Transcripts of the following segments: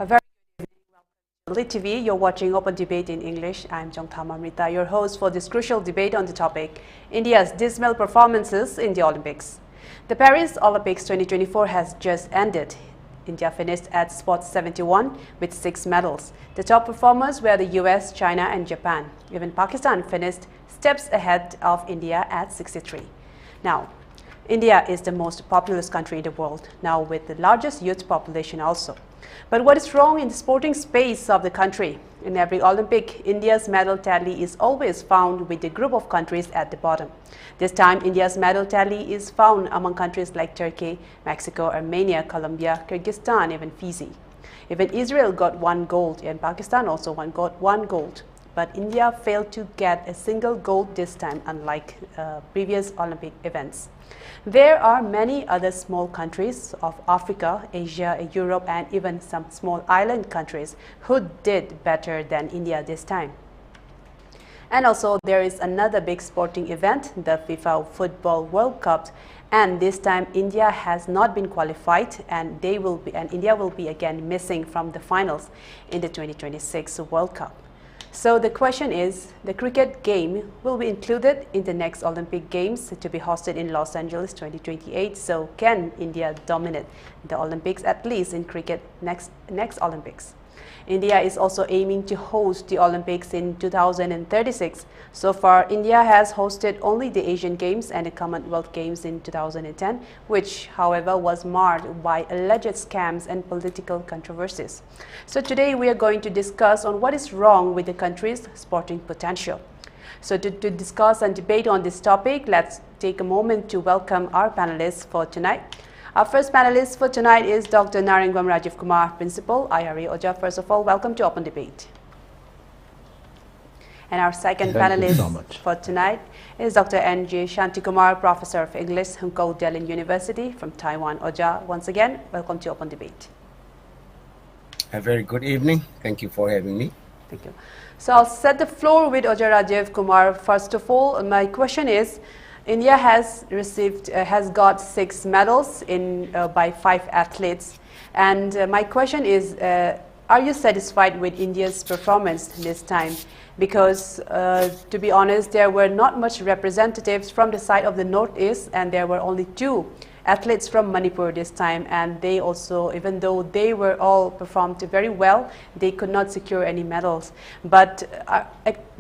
A very good evening. Welcome to ELITETV. You're watching Open Debate in English. I'm Chongtham Amrita, your host for this crucial debate on the topic, India's dismal performances in the Olympics. The Paris Olympics 2024 has just ended. India finished at spot 71 with 6 medals. The top performers were the US, China and Japan. Even Pakistan finished steps ahead of India at 63. Now, India is the most populous country in the world, now with the largest youth population also. But what is wrong in the sporting space of the country? In every Olympic, India's medal tally is always found with a group of countries at the bottom. This time, India's medal tally is found among countries like Turkey, Mexico, Armenia, Colombia, Kyrgyzstan, even Fiji. Even Israel got 1 gold and Pakistan also got 1 gold. But India failed to get a single gold this time, unlike previous Olympic events. There are many other small countries of Africa, Asia, Europe and even some small island countries who did better than India this time. And also there is another big sporting event, the FIFA Football World Cup, and this time India has not been qualified and India will be again missing from the finals in the 2026 World Cup. So the question is, the cricket game will be included in the next Olympic Games to be hosted in Los Angeles 2028. So can India dominate the Olympics, at least in cricket next Olympics? India is also aiming to host the Olympics in 2036. So far, India has hosted only the Asian Games and the Commonwealth Games in 2010, which, however, was marred by alleged scams and political controversies. So today we are going to discuss on what is wrong with the country's sporting potential. So to discuss and debate on this topic, let's take a moment to welcome our panelists for tonight. Our first panelist for tonight is Dr. Narengbam Rajivkumar, Principal, IRA OJA. First of all, welcome to Open Debate. And our second panelist for tonight is Dr. N.J. Shantikumar, Professor of English, Hungkou, Delin University from Taiwan, OJA. Once again, welcome to Open Debate. A very good evening. Thank you for having me. Thank you. So I'll set the floor with OJA Rajivkumar. First of all, my question is, India has got 6 medals by 5 athletes, and my question is, are you satisfied with India's performance this time? Because to be honest, there were not much representatives from the side of the Northeast, and there were only 2 athletes from Manipur this time, and they also, even though they were all performed very well, they could not secure any medals. But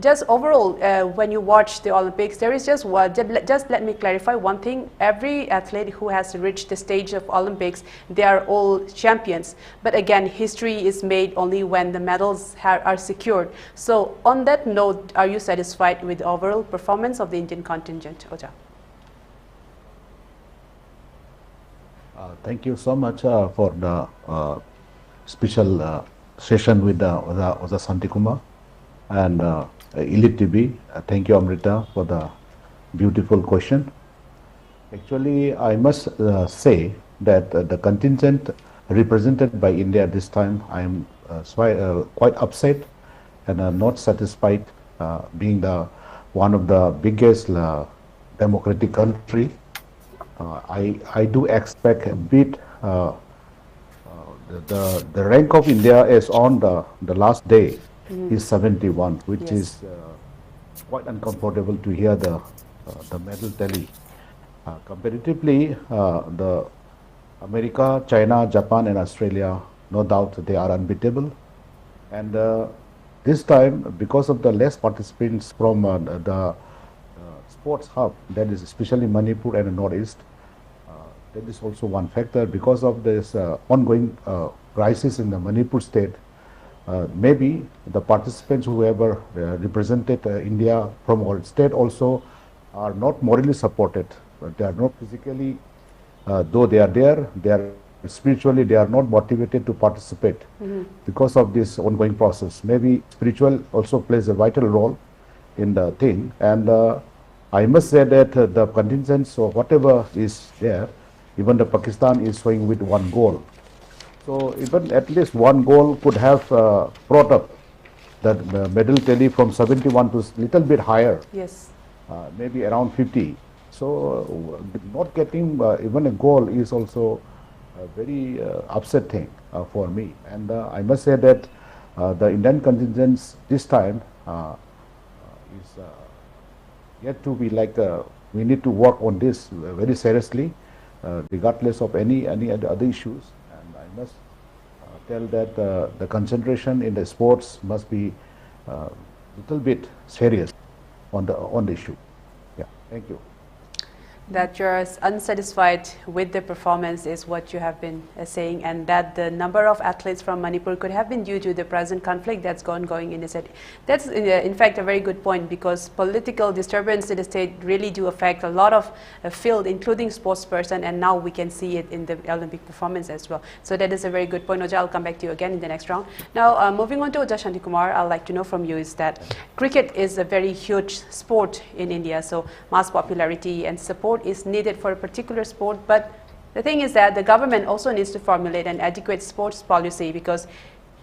just overall, when you watch the Olympics, there is just let me clarify one thing. Every athlete who has reached the stage of Olympics, they are all champions. But again, history is made only when the medals are secured. So on that note, are you satisfied with the overall performance of the Indian contingent, OJA? Thank you so much for the special session with Oja Shantikumar and ELITETV. Thank you, Amrita, for the beautiful question. Actually, I must say that the contingent represented by India this time, I am quite upset and not satisfied, being one of the biggest democratic country. I do expect a bit. The rank of India is on the last day is 71, which yes, is quite uncomfortable to hear the medal tally. Comparatively, the America, China, Japan, and Australia, no doubt they are unbeatable. And this time, because of the less participants from the sports hub, that is especially Manipur and the Northeast, that is also one factor. Because of this ongoing crisis in the Manipur state, maybe the participants who ever represented India from our state also are not morally supported. They are not physically, though they are there, they are spiritually, they are not motivated to participate because of this ongoing process. Maybe spiritual also plays a vital role in the thing. And I must say that the contingents or whatever is there, even the Pakistan is showing with 1 goal. So even at least 1 goal could have brought up the medal tally from 71 to a little bit higher. Yes. Maybe around 50. So not getting even a goal is also very upset thing for me. And I must say that the Indian contingents this time is yet to be like, we need to work on this very seriously, regardless of any other issues. And I must tell that the concentration in the sports must be little bit serious on the issue. Yeah, thank you. That you're unsatisfied with the performance is what you have been saying, and that the number of athletes from Manipur could have been due to the present conflict that's going in the state. That's in fact a very good point, because political disturbance in the state really do affect a lot of field, including sports person, and now we can see it in the Olympic performance as well. So that is a very good point. Oja, I'll come back to you again in the next round. Now moving on to Oja Shantikumar, I'd like to know from you is that cricket is a very huge sport in India, so mass popularity and support is needed for a particular sport, but the thing is that the government also needs to formulate an adequate sports policy, because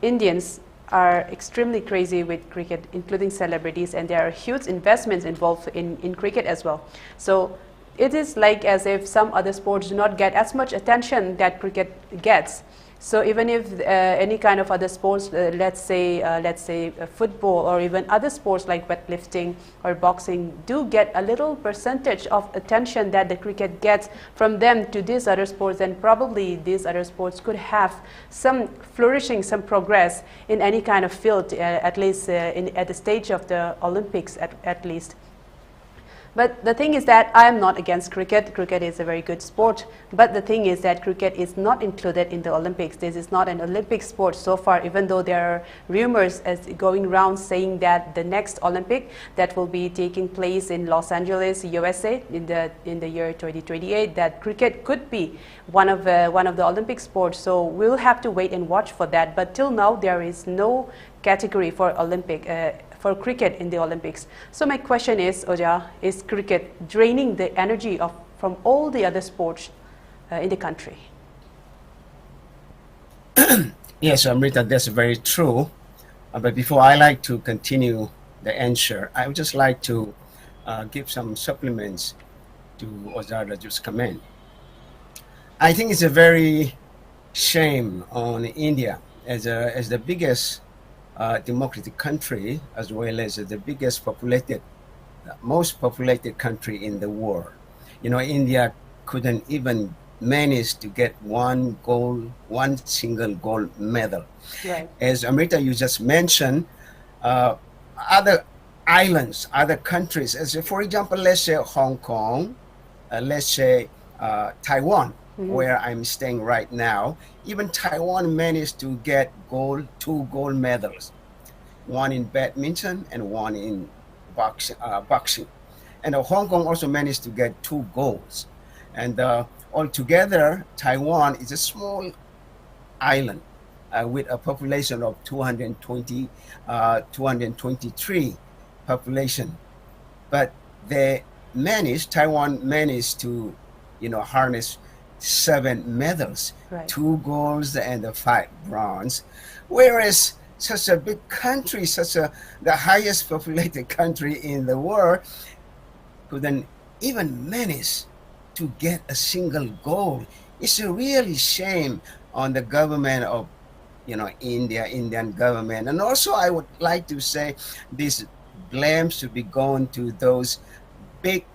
Indians are extremely crazy with cricket, including celebrities, and there are huge investments involved in cricket as well. So it is like as if some other sports do not get as much attention that cricket gets. So even if any kind of other sports, let's say football or even other sports like weightlifting or boxing do get a little percentage of attention that the cricket gets from them to these other sports, then probably these other sports could have some flourishing, some progress in any kind of field, at least at the stage of the Olympics at least. But the thing is that I am not against cricket. Cricket is a very good sport. But the thing is that cricket is not included in the Olympics. This is not an Olympic sport so far, even though there are rumors as going around saying that the next Olympic that will be taking place in Los Angeles, USA in the year 2028, that cricket could be one of the Olympic sports. So we'll have to wait and watch for that. But till now, there is no category for for cricket in the Olympics. So my question is, Oja, is cricket draining the energy from all the other sports in the country? Yes, Amrita, that's very true. But before I like to continue the answer, I would just like to give some supplements to Oja Raju's comment. I think it's a very shame on India as the biggest democratic country, as well as the biggest populated, most populated country in the world. You know, India couldn't even manage to get one single gold medal. Right. As Amrita, you just mentioned, other islands, other countries, as for example, let's say Hong Kong, let's say Taiwan, where I'm staying right now. Even Taiwan managed to get two gold medals, one in badminton and one in boxing. And Hong Kong also managed to get 2 golds. And altogether, Taiwan is a small island with a population of 223 population. But Taiwan managed to, harness 7 medals, Right. 2 golds and 5 bronze, whereas such a big country, the highest populated country in the world, couldn't even manage to get a single gold. It's a really shame on the government of, Indian government. And also I would like to say this blame should be going to those big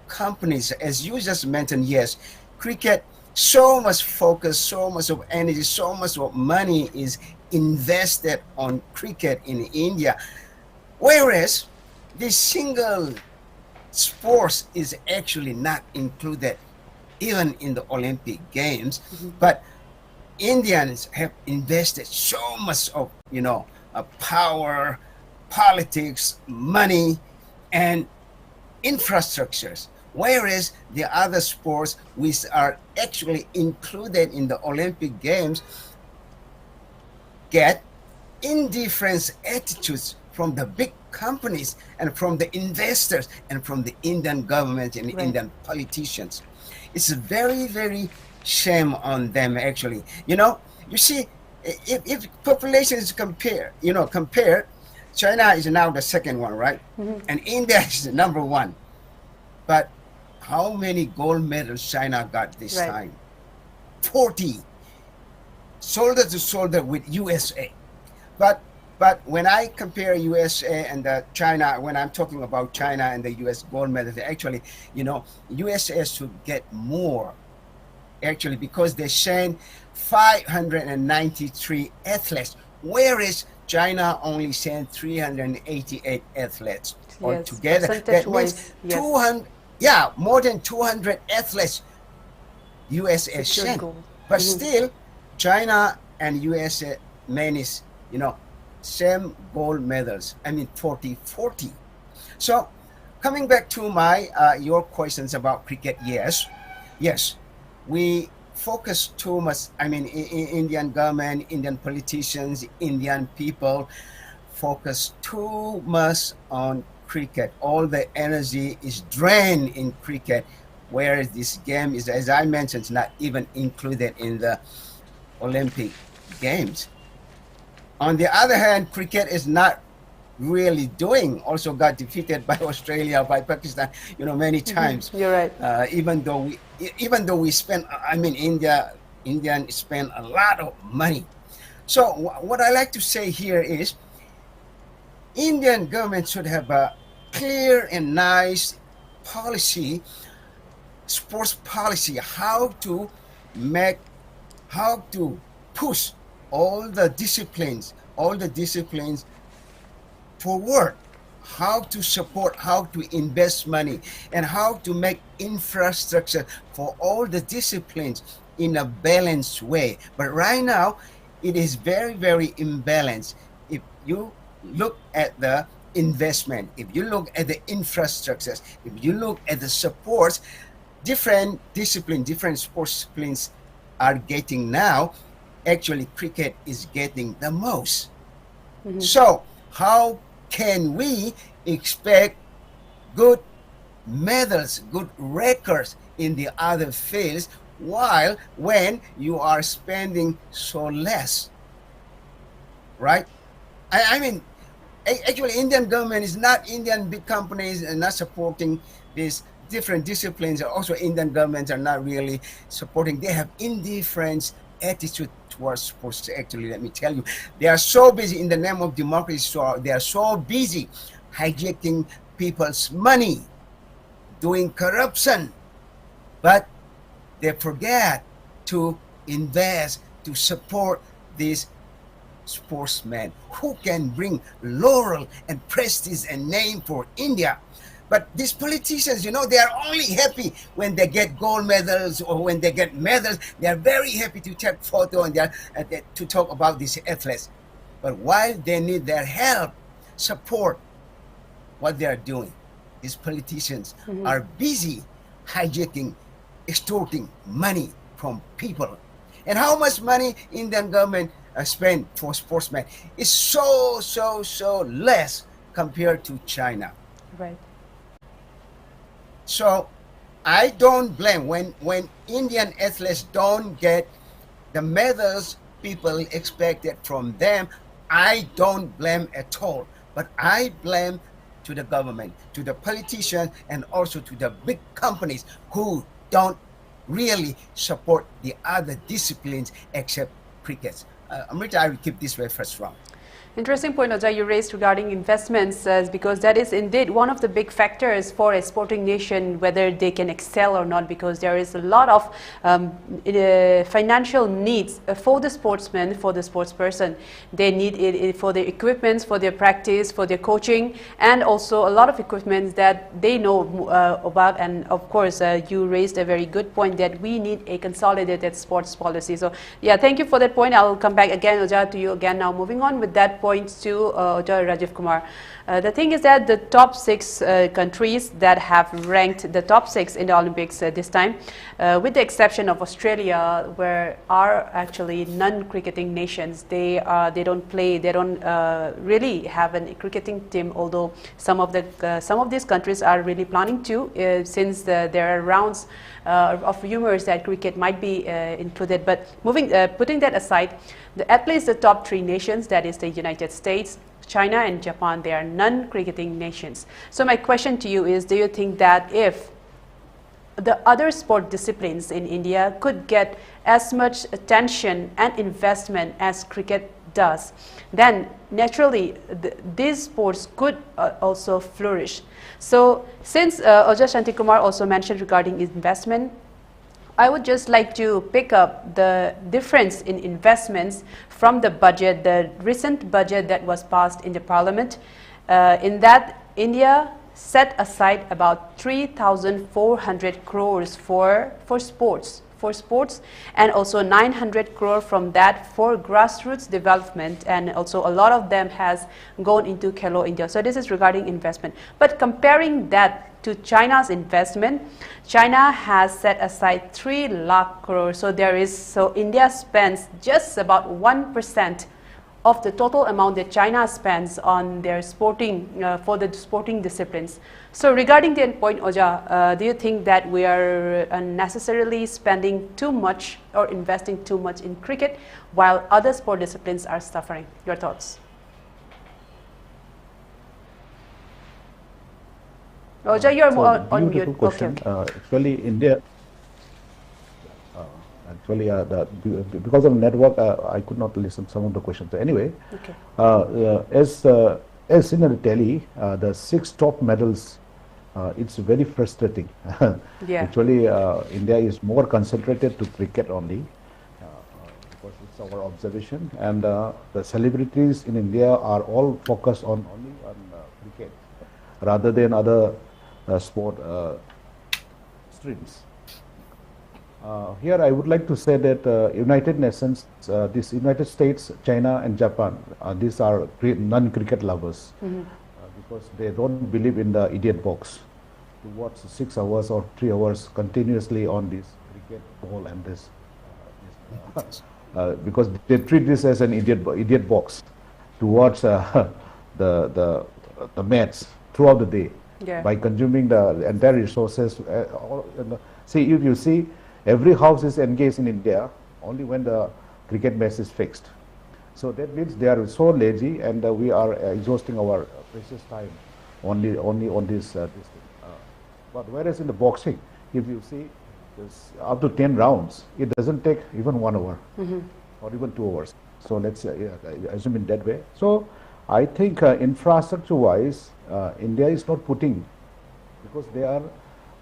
companies. As you just mentioned, yes, cricket, so much focus, so much of energy, so much of money is invested on cricket in India, whereas this single sports is actually not included even in the Olympic Games. But Indians have invested so much of power, politics, money, and infrastructures, whereas the other sports which are actually included in the Olympic Games get indifferent attitudes from the big companies and from the investors and from the Indian government and Right. Indian politicians. It's a very, very shame on them, actually. You see, if population is compared, China is now the second one, right? And India is the number 1. But how many gold medals China got this Right. time? 40. shoulder to shoulder with USA. But when I compare USA and China, when I'm talking about China and the US gold medal, actually, USA should get more, actually, because they sent 593 athletes, whereas China only sent 388 athletes altogether. That means 200, more than 200 athletes USA sent. But still, China and USA managed, same gold medals. I mean, 40-40. So, coming back to your questions about cricket, yes, we focus too much. I mean, Indian government, Indian politicians, Indian people focus too much on cricket. All the energy is drained in cricket, whereas this game is, as I mentioned, not even included in the Olympic Games. On the other hand, cricket is not really doing, also got defeated by Australia, by Pakistan, many times. You're right. Even though we spend, Indian spend a lot of money. So what I like to say here is, Indian government should have a clear and nice policy, sports policy, how to push all the disciplines forward, how to support, how to invest money, and how to make infrastructure for all the disciplines in a balanced way. But right now, it is very, very imbalanced. If you look at the investment, if you look at the infrastructures, if you look at the supports, different disciplines, different sports disciplines are getting now. Actually, cricket is getting the most. So how can we expect good medals, good records in the other fields, while when you are spending so less, right? I mean, actually, Indian government is not, Indian big companies are not supporting these different disciplines. Also, Indian governments are not really supporting. They have indifferent attitude towards sports. Actually, let me tell you, they are so busy in the name of democracy. So they are so busy hijacking people's money, doing corruption, but they forget to invest, to support these sportsmen who can bring laurel and prestige and name for India. But these politicians, they are only happy when they get gold medals or when they get medals. They are very happy to take photo and to talk about these athletes. But while they need their help, support, what they are doing, these politicians are busy hijacking, extorting money from people. And how much money Indian government spend for sportsmen is so less compared to China. Right. So I don't blame when Indian athletes don't get the medals people expected from them. I don't blame at all, but I blame to the government, to the politicians, and also to the big companies who don't really support the other disciplines except cricket. Amrita, I will keep this way first round. Interesting point, Ajay, you raised regarding investments, because that is indeed one of the big factors for a sporting nation, whether they can excel or not, because there is a lot of financial needs for the sportsman, for the sports person. They need it for their equipment, for their practice, for their coaching, and also a lot of equipment that they know about. And of course, you raised a very good point that we need a consolidated sports policy. So yeah, thank you for that point. I'll come back again, Ajay, to you again now. Moving on with that point to Rajivkumar. The thing is that the top 6 countries that have ranked the top 6 in the Olympics this time, with the exception of Australia, where are actually non-cricketing nations. They don't play. They don't really have a cricketing team. Although some of these countries are really planning to, since there are rounds of rumors that cricket might be included. But putting that aside, at least the top 3 nations, that is the United States, China and Japan, they are non-cricketing nations. So my question to you is, do you think that if the other sport disciplines in India could get as much attention and investment as cricket does, then naturally these sports could also flourish. So since Oja Shantikumar also mentioned regarding investment, I would just like to pick up the difference in investments from the budget, the recent budget that was passed in the parliament. In that, India set aside about 3,400 crores for sports, and also 900 crore from that for grassroots development, and also a lot of them has gone into Khelo India. So this is regarding investment. But comparing that to China's investment, China has set aside 3 lakh crores. So India spends just about 1% of the total amount that China spends on their sporting, for the sporting disciplines. So regarding the point, Oja, do you think that we are unnecessarily spending too much or investing too much in cricket while other sport disciplines are suffering? Your thoughts? Oja, you're on mute. Okay. Actually, India. Because of network, I could not listen some of the questions. Anyway, okay. As in the tele, the 6 top medals, it's very frustrating. Yeah. Actually, India is more concentrated to cricket only, because it's our observation, and the celebrities in India are all focused only on cricket rather than other sport streams. Here I would like to say that United Nations, this United States, China and Japan, these are non-cricket lovers, because they don't believe in the idiot box to watch 6 hours or 3 hours continuously on this cricket ball and this, because they treat this as an idiot box to watch the match throughout the day, yeah, by consuming the entire resources. See, if you see, every house is engaged in India only when the cricket match is fixed. So that means they are so lazy, and we are exhausting our precious time only on this thing. But whereas in the boxing, if you see, up to 10 rounds, it doesn't take even 1 hour or even 2 hours. So let's assume in that way. So I think infrastructure-wise, India is not putting, because they are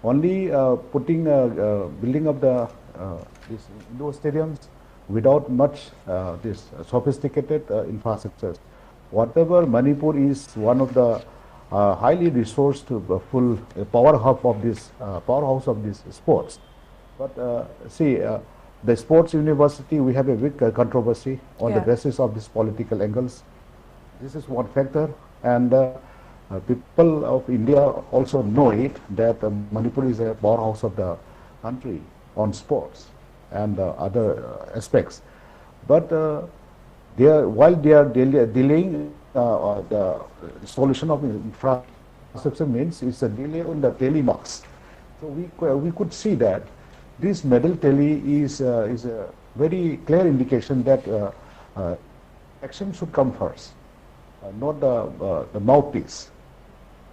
only putting building up the these indoor stadiums without much this sophisticated infrastructures. Whatever, Manipur is one of the highly resourced full powerhouse of this sports. But see, the sports university, we have a big controversy on the basis of these political angles. This is one factor, and people of India also know it, that Manipur is a powerhouse of the country on sports and other aspects. But while they are delaying the solution of infrastructure, means it's a delay on the telemarks. So we could see that this medal tally is a very clear indication that action should come first, not the mouthpiece.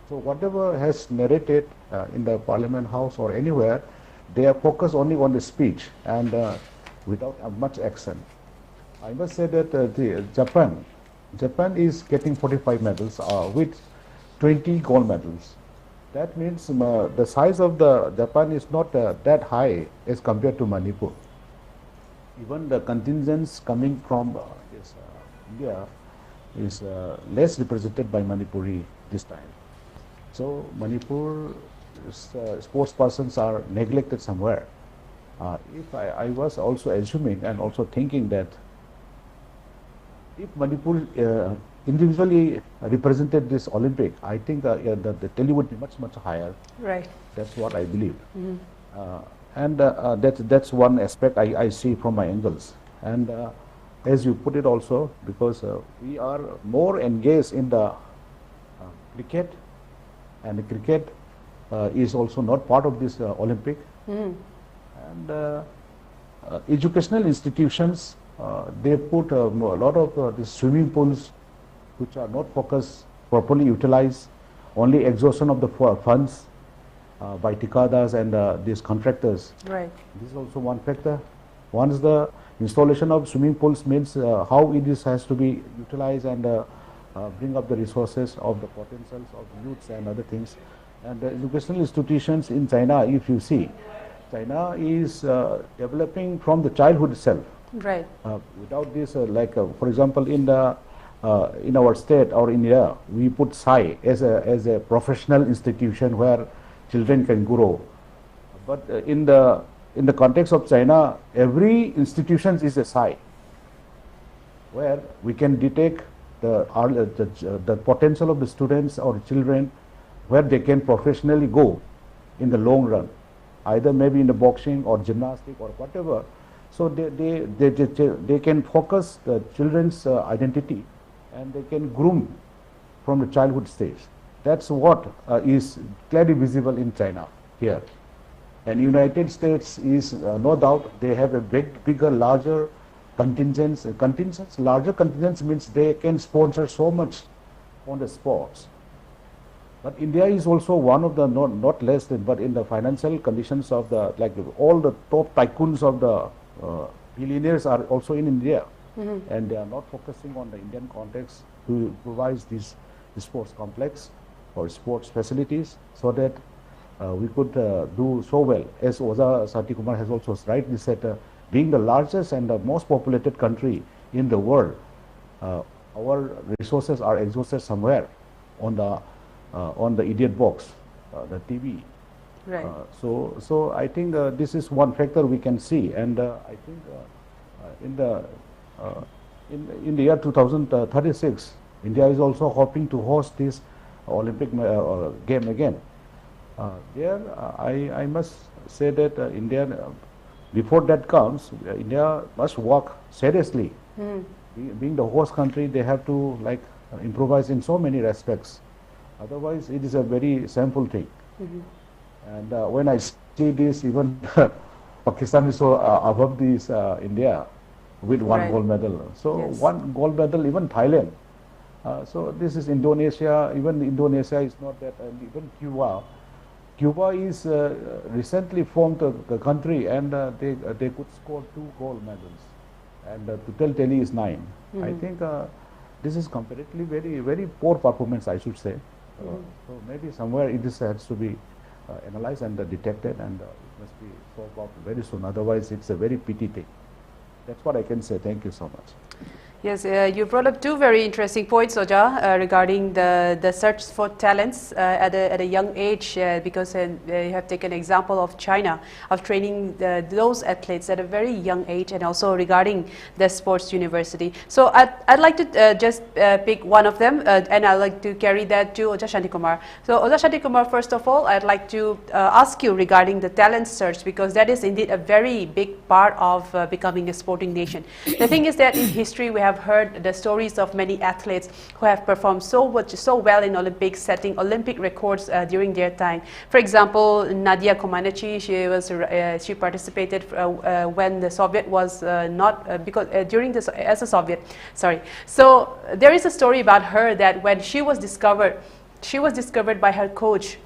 So whatever has narrated in the Parliament House or anywhere, they are focused only on the speech and without much action. I must say that Japan is getting 45 medals with 20 gold medals. That means the size of the Japan is not that high as compared to Manipur. Even the contingents coming from India is less represented by Manipuri this time. So Manipur sports persons are neglected somewhere. If I was also assuming and also thinking that if Manipur individually represented this Olympic, I think the tally would be much higher. Right. That's what I believe. And that's one aspect I see from my angles. And as you put it also, because we are more engaged in the cricket, and the cricket is also not part of this Olympic. And educational institutions, they put a lot of the swimming pools which are not focused, properly utilized, only exhaustion of the funds. by Tikadas and these contractors. Right. This is also one factor. Once the installation of swimming pools means how it is has to be utilized and bring up the resources of the potentials of youths and other things. And the educational institutions in China, if you see, China is developing from the childhood itself. Right. Without this, for example, in our state or in India, we put SAI as a professional institution where children can grow. But in the context of China, every institution is a SAI, where we can detect the potential of the students or children, where they can professionally go in the long run, either maybe in the boxing or gymnastics or whatever. So they can focus the children's identity and they can groom from the childhood stage. That's what is clearly visible in China here. And United States is no doubt they have a bigger, larger contingents. Larger contingents means they can sponsor so much on the sports. But India is also one of the not less than, but in the financial conditions of the all the top tycoons of the billionaires are also in India, and they are not focusing on the Indian context to provide this sports complex or sports facilities so that we could do so well. As Oza Shantikumar has also rightly said, being the largest and the most populated country in the world, our resources are exhausted somewhere on the idiot box, the TV. Right. So I think this is one factor we can see, and I think in the year 2036, India is also hoping to host this Olympic game again. There, I must say that India, before that comes, India must work seriously. Being the host country, they have to improvise in so many respects. Otherwise, it is a very shameful thing. And when I see this, even Pakistan is so above this India with one gold medal. So one gold medal, even Thailand. So this is Indonesia. Even Indonesia is not that. And even Cuba. Cuba is recently formed a country, and they could score 2 gold medals, and total tally is 9. I think this is comparatively very poor performance, I should say. So maybe somewhere it has to be analyzed and detected, and it must be solved out very soon. Otherwise, it's a very pity thing. That's what I can say. Thank you so much. Yes, you brought up 2 very interesting points, Oja, regarding the search for talents at a young age, because you have taken an example of China, of training those athletes at a very young age, and also regarding the sports university. So I'd like to just pick one of them, and I'd like to carry that to Oja Shantikumar. So Oja Shantikumar, first of all, I'd like to ask you regarding the talent search, because that is indeed a very big part of becoming a sporting nation. The thing is that in history we have heard the stories of many athletes who have performed so well in Olympics, setting Olympic records during their time. For example, Nadia Comaneci, she participated when the Soviet was not because during this as a Soviet. Sorry. So there is a story about her that when she was discovered by her coach.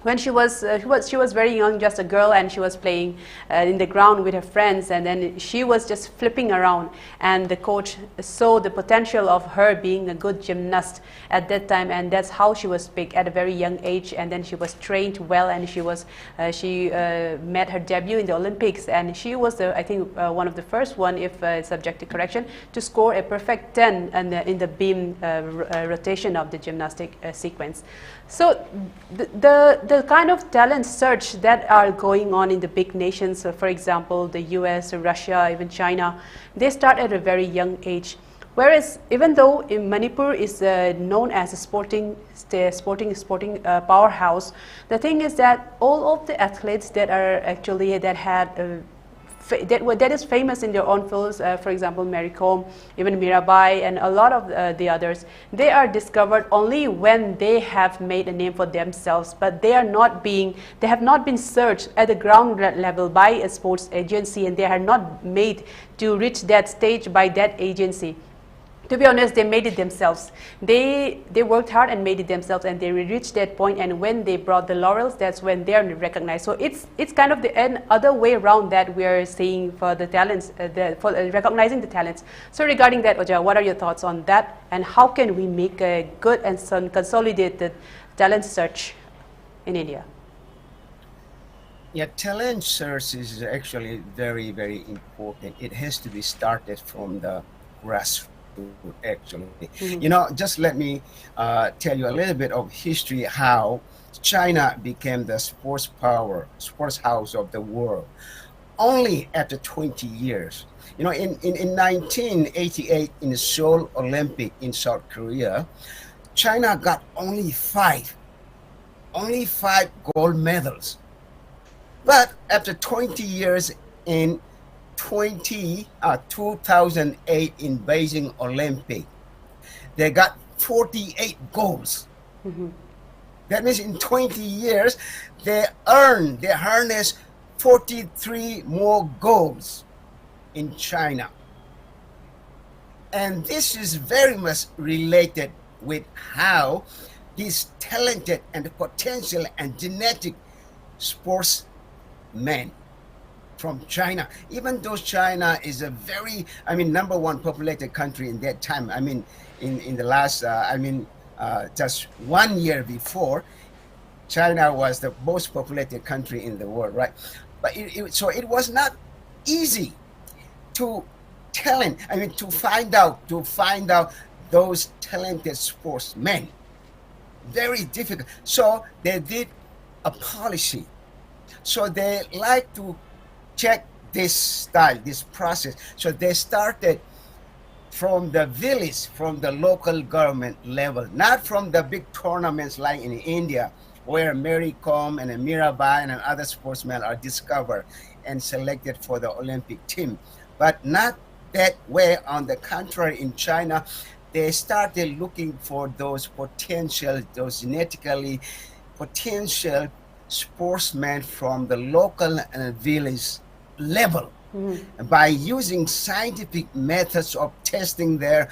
When she was very young, just a girl, and she was playing in the ground with her friends, and then she was just flipping around, and the coach saw the potential of her being a good gymnast at that time, and that's how she was picked at a very young age, and then she was trained well, and she made her debut in the Olympics, and she was I think one of the first one, if subject to correction, to score a perfect 10 in the beam rotation of the gymnastic sequence. So the kind of talent search that are going on in the big nations, for example, the US, Russia, even China, they start at a very young age. Whereas even though in Manipur is known as a sporting powerhouse, the thing is that all of the athletes that are actually that is famous in their own fields, for example, Mary Kom, even Mirabai, and a lot of the others, they are discovered only when they have made a name for themselves, but they have not been searched at the ground level by a sports agency, and they are not made to reach that stage by that agency. To be honest, they made it themselves. They worked hard and made it themselves, and they reached that point. And when they brought the laurels, that's when they are recognized. So it's kind of the other way around that we are seeing for the talents, for recognizing the talents. So regarding that, Oja, what are your thoughts on that, and how can we make a good and consolidated talent search in India? Yeah, talent search is actually very, very important. It has to be started from the grassroots. Actually, just let me tell you a little bit of history how China became the sports house of the world only after 20 years. In 1988 in the Seoul Olympic in South Korea, China got only five gold medals. But after 20 years in 2008 in Beijing Olympic, they got 48 golds. Mm-hmm. That means in 20 years, they harnessed 43 more golds in China. And this is very much related with how these talented and potential and genetic sportsmen from China, even though China is a very, number one populated country in that time. In the last, just 1 year before, China was the most populated country in the world, right? But so it was not easy to find out those talented sportsmen. Very difficult. So they did a policy. So they like to check this style, this process. So they started from the village, from the local government level, not from the big tournaments like in India, where Mary Kom and Mirabai and other sportsmen are discovered and selected for the Olympic team. But not that way. On the contrary, in China, they started looking for those genetically potential sportsmen from the local and village level, by using scientific methods of testing their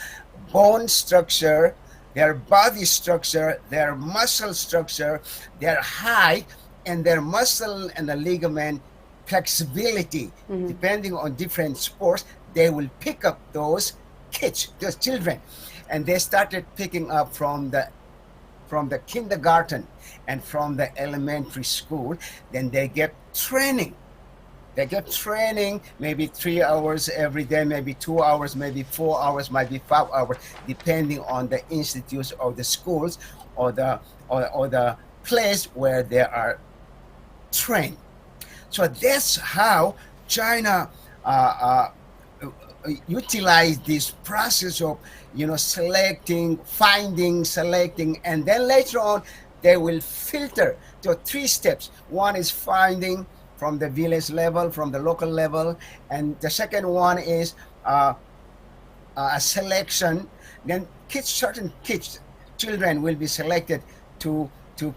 bone structure, their body structure, their muscle structure, their height, and their muscle and the ligament flexibility. Depending on different sports, they will pick up those kids, those children, and they started picking up from the kindergarten and from the elementary school. Then they get training. Maybe 3 hours every day, maybe 2 hours, maybe 4 hours, maybe 5 hours, depending on the institutes or the schools or the place where they are trained. So that's how China utilized this process of selecting, and then later on they will filter to 3 steps. One is finding from the village level, from the local level, and the second one is a selection. Then certain children will be selected to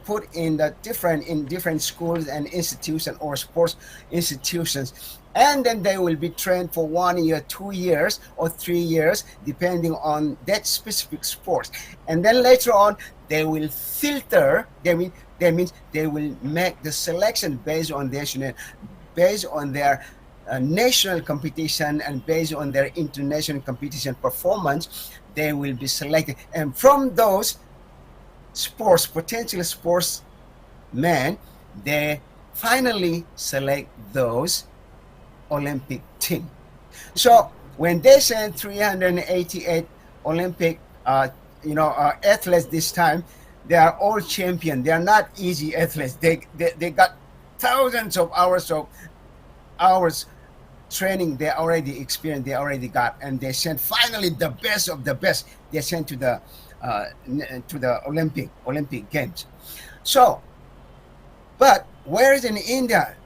put in different schools and institutions or sports institutions, and then they will be trained for 1 year, 2 years, or 3 years, depending on that specific sport. And then later on, they will filter. That means they will make the selection based on their national competition and based on their international competition performance. They will be selected, and from those potential sportsmen, they finally select those Olympic team. So when they send 388 Olympic athletes this time, they are all champion. They are not easy athletes. They got thousands of hours training. They already experienced. They already got, and they sent finally the best of the best. They sent to the Olympic Games. So, but whereas in India,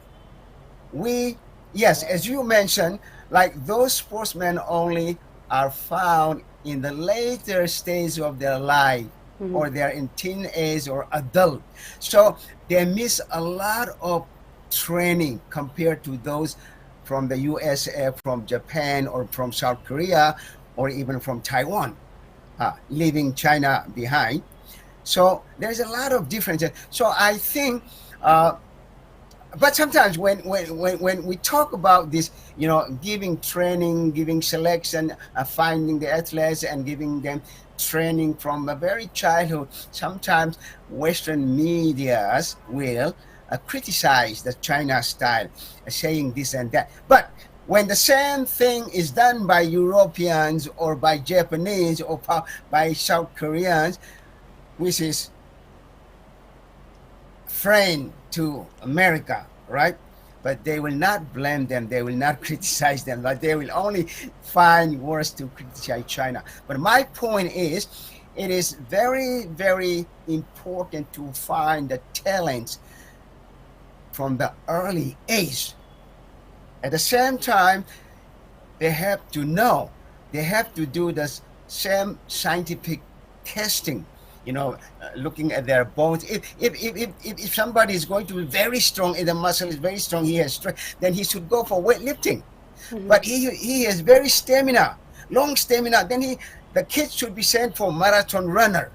as you mentioned, like those sportsmen only are found in the later stage of their life, or they're in teenage or adult. So they miss a lot of training compared to those from the USA, from Japan, or from South Korea, or even from Taiwan, leaving China behind. So there's a lot of differences. So I think, but sometimes when we talk about this, giving training, giving selection, finding the athletes and giving them training from a very childhood, sometimes Western medias will criticize the China style, saying this and that. But when the same thing is done by Europeans or by Japanese or by South Koreans, which is friend to America, right? But they will not blame them, they will not criticize them, but they will only find words to criticize China. But my point is, it is very, very important to find the talents from the early age. At the same time, they have to know, they have to do the same scientific testing, looking at their bones. If somebody is going to be very strong, if the muscle is very strong, he has strength, then he should go for weightlifting. But he has very long stamina, then the kid should be sent for marathon runner.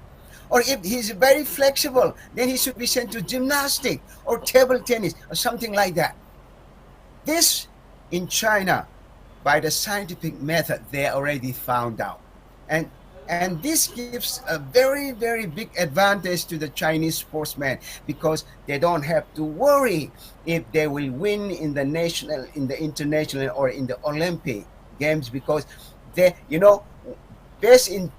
Or if he's very flexible, then he should be sent to gymnastics or table tennis or something like that. This in China, by the scientific method, they already found out. And this gives a very, very big advantage to the Chinese sportsmen, because they don't have to worry if they will win in the national, in the international, or in the Olympic games, because they, best in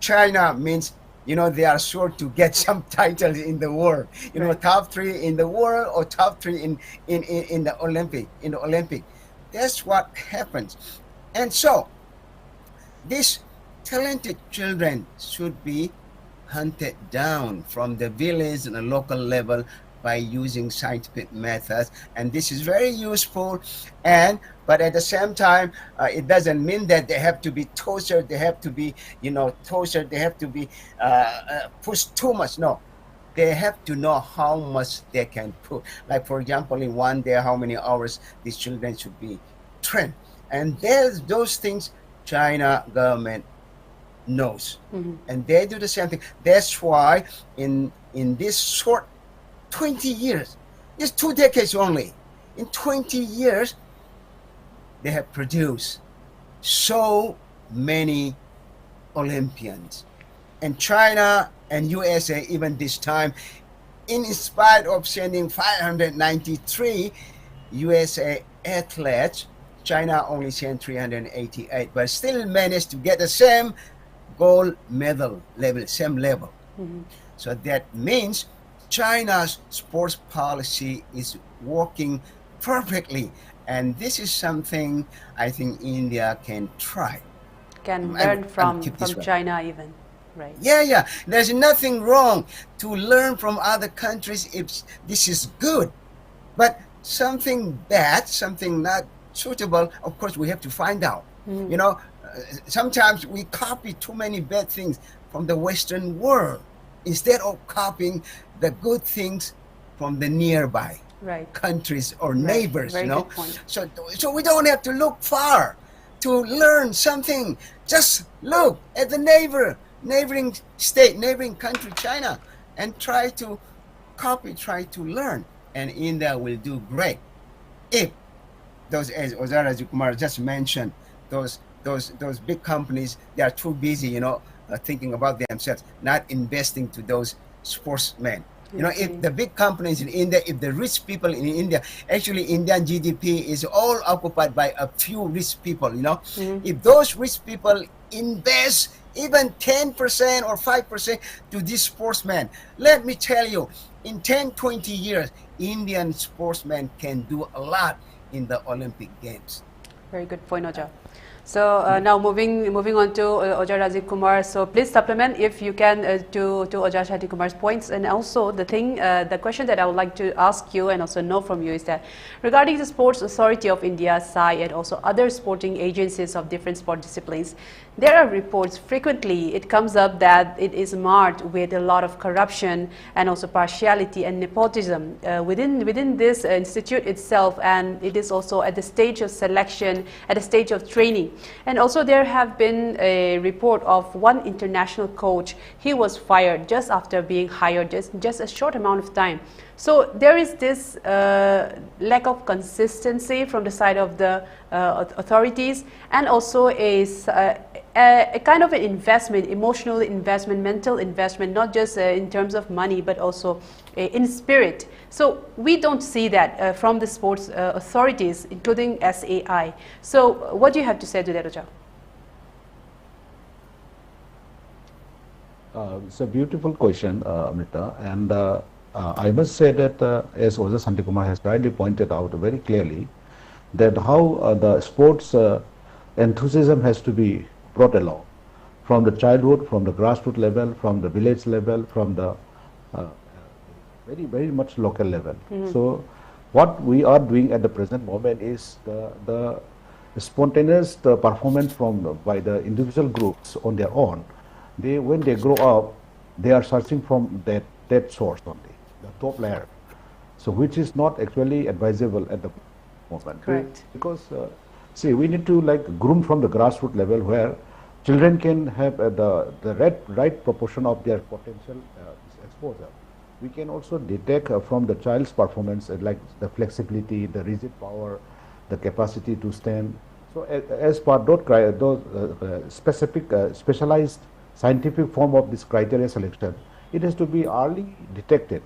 China means, they are sure to get some titles in the world, right. Top 3 in the world or top 3 in the Olympic. That's what happens. And so these talented children should be hunted down from the village and the local level by using scientific methods, and this is very useful. But at the same time, it doesn't mean that they have to be tortured, they have to be they have to be pushed too much. No, they have to know how much they can put. Like, for example, in one day, how many hours these children should be trained. And there's those things China government knows, and they do the same thing. That's why in this short 20 years, it's 2 decades only, in 20 years they have produced so many Olympians. And China and USA, even this time, in spite of sending 593 USA athletes, China only sent 388, but still managed to get the same gold medal level, same level. So that means China's sports policy is working perfectly, and this is something I think India can try. Can learn from China even, right? Yeah. There's nothing wrong to learn from other countries if this is good. But something bad, something not suitable, of course we have to find out. Sometimes we copy too many bad things from the Western world instead of copying the good things from the nearby countries or neighbors. Very good point. So we don't have to look far to learn something. Just look at the neighboring state, neighboring country, China, and try to copy, try to learn, and India will do great. If those, as Ojara Rajivkumar just mentioned, those big companies, they are too busy, thinking about themselves, not investing to those sportsmen. If the big companies in India, if the rich people in India, actually Indian GDP is all occupied by a few rich people, if those rich people invest even 10% or 5% to these sportsmen, let me tell you, in 10-20 years, Indian sportsmen can do a lot in the Olympic Games. Very good point, Oja. So now moving on to Oja Rajivkumar. So please supplement if you can to Oja Shantikumar's points. And also the question that I would like to ask you and also know from you is that regarding the Sports Authority of India, SAI, and also other sporting agencies of different sport disciplines, there are reports frequently, it comes up that it is marred with a lot of corruption and also partiality and nepotism within this institute itself, and it is also at the stage of selection still at a stage of training. And also there have been a report of one international coach. He was fired just after being hired, just a short amount of time. So there is this lack of consistency from the side of the authorities, and also a kind of an investment, emotional investment, mental investment, not just in terms of money, but also in spirit. So we don't see that from the sports authorities, including SAI. So what do you have to say to that, Ocha? It's a beautiful question, Amrita, and I must say that as Oja Shantikumar has rightly pointed out very clearly, that how the sports enthusiasm has to be brought along from the childhood, from the grassroots level, from the village level, from the very much local level. So what we are doing at the present moment is the spontaneous performance by the individual groups on their own. When they grow up, they are searching from that source only, the top layer. So which is not actually advisable at the moment. Correct. Because see, we need to like groom from the grassroots level where children can have the right proportion of their potential exposure. We can also detect from the child's performance like the flexibility, the rigid power, the capacity to stand. So as per those specialized scientific form of this criteria selection, it has to be early detected.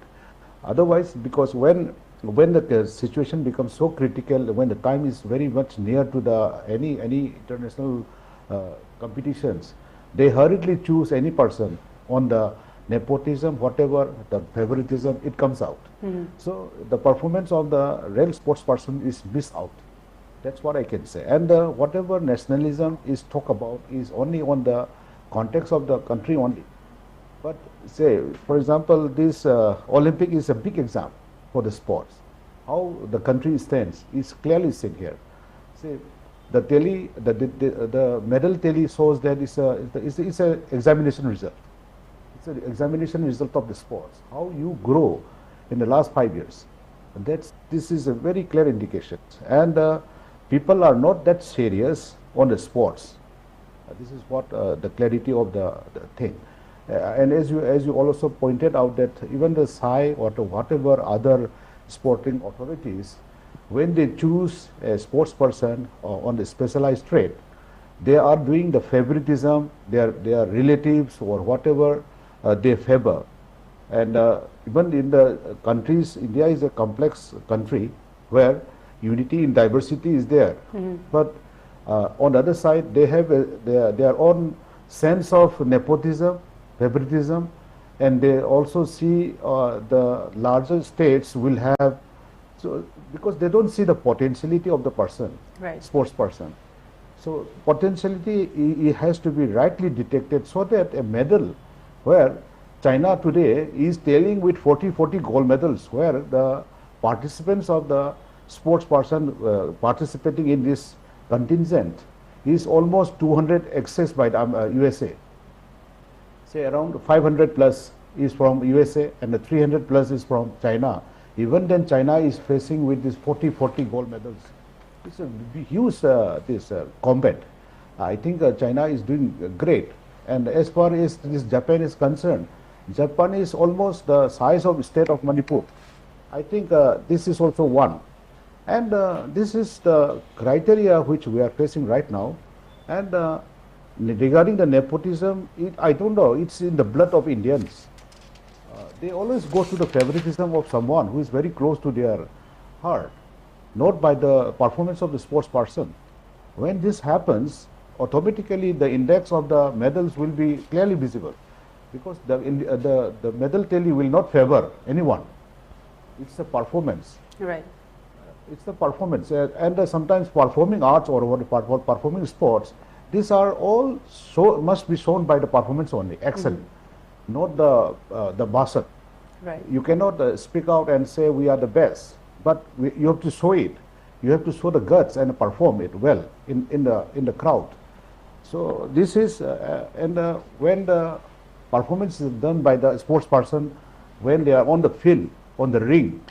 Otherwise, because when the situation becomes so critical, when the time is very much near to any international competitions, they hurriedly choose any person on the nepotism, whatever the favoritism, it comes out. So the performance of the real sports person is missed out. That's what I can say. And whatever nationalism is talked about is only on the context of the country only. But say, for example, this Olympic is a big example for the sports. How the country stands is clearly seen here. Say, the medal tally shows that it's a examination result. It's an examination result of the sports. How you grow in the last 5 years. This is a very clear indication. And people are not that serious on the sports. This is what the clarity of the thing. And as you also pointed out that even the SAI or whatever other sporting authorities, when they choose a sports person on the specialized trade, they are doing the favoritism, their relatives or whatever they favor. And even in the countries, India is a complex country where unity in diversity is there. But on the other side, they have their own sense of nepotism, favoritism, and they also see the larger states will have, so because they don't see the potentiality of the person, sports person. So potentiality it has to be rightly detected so that a medal where China today is tailing with 40 gold medals, where the participants of the sports person participating in this contingent is almost 200 excess by the USA. Say around 500 plus is from USA and the 300 plus is from China. Even then China is facing with this 40 gold medals. It's a huge combat. I think China is doing great. And as far as this Japan is concerned, Japan is almost the size of the state of Manipur. I think this is also one. And this is the criteria which we are facing right now. And regarding the nepotism, I don't know, it's in the blood of Indians. They always go to the favoritism of someone who is very close to their heart, not by the performance of the sports person. When this happens, automatically the index of the medals will be clearly visible, because the medal tally will not favor anyone. It's the performance. Right. It's the performance, and sometimes performing arts or performing sports, these are all must be shown by the performance only, excel, not the basket. Right. You cannot speak out and say we are the best, but you have to show it. You have to show the guts and perform it well in the crowd. So this is when the performance is done by the sports person, when they are on the field, on the ring,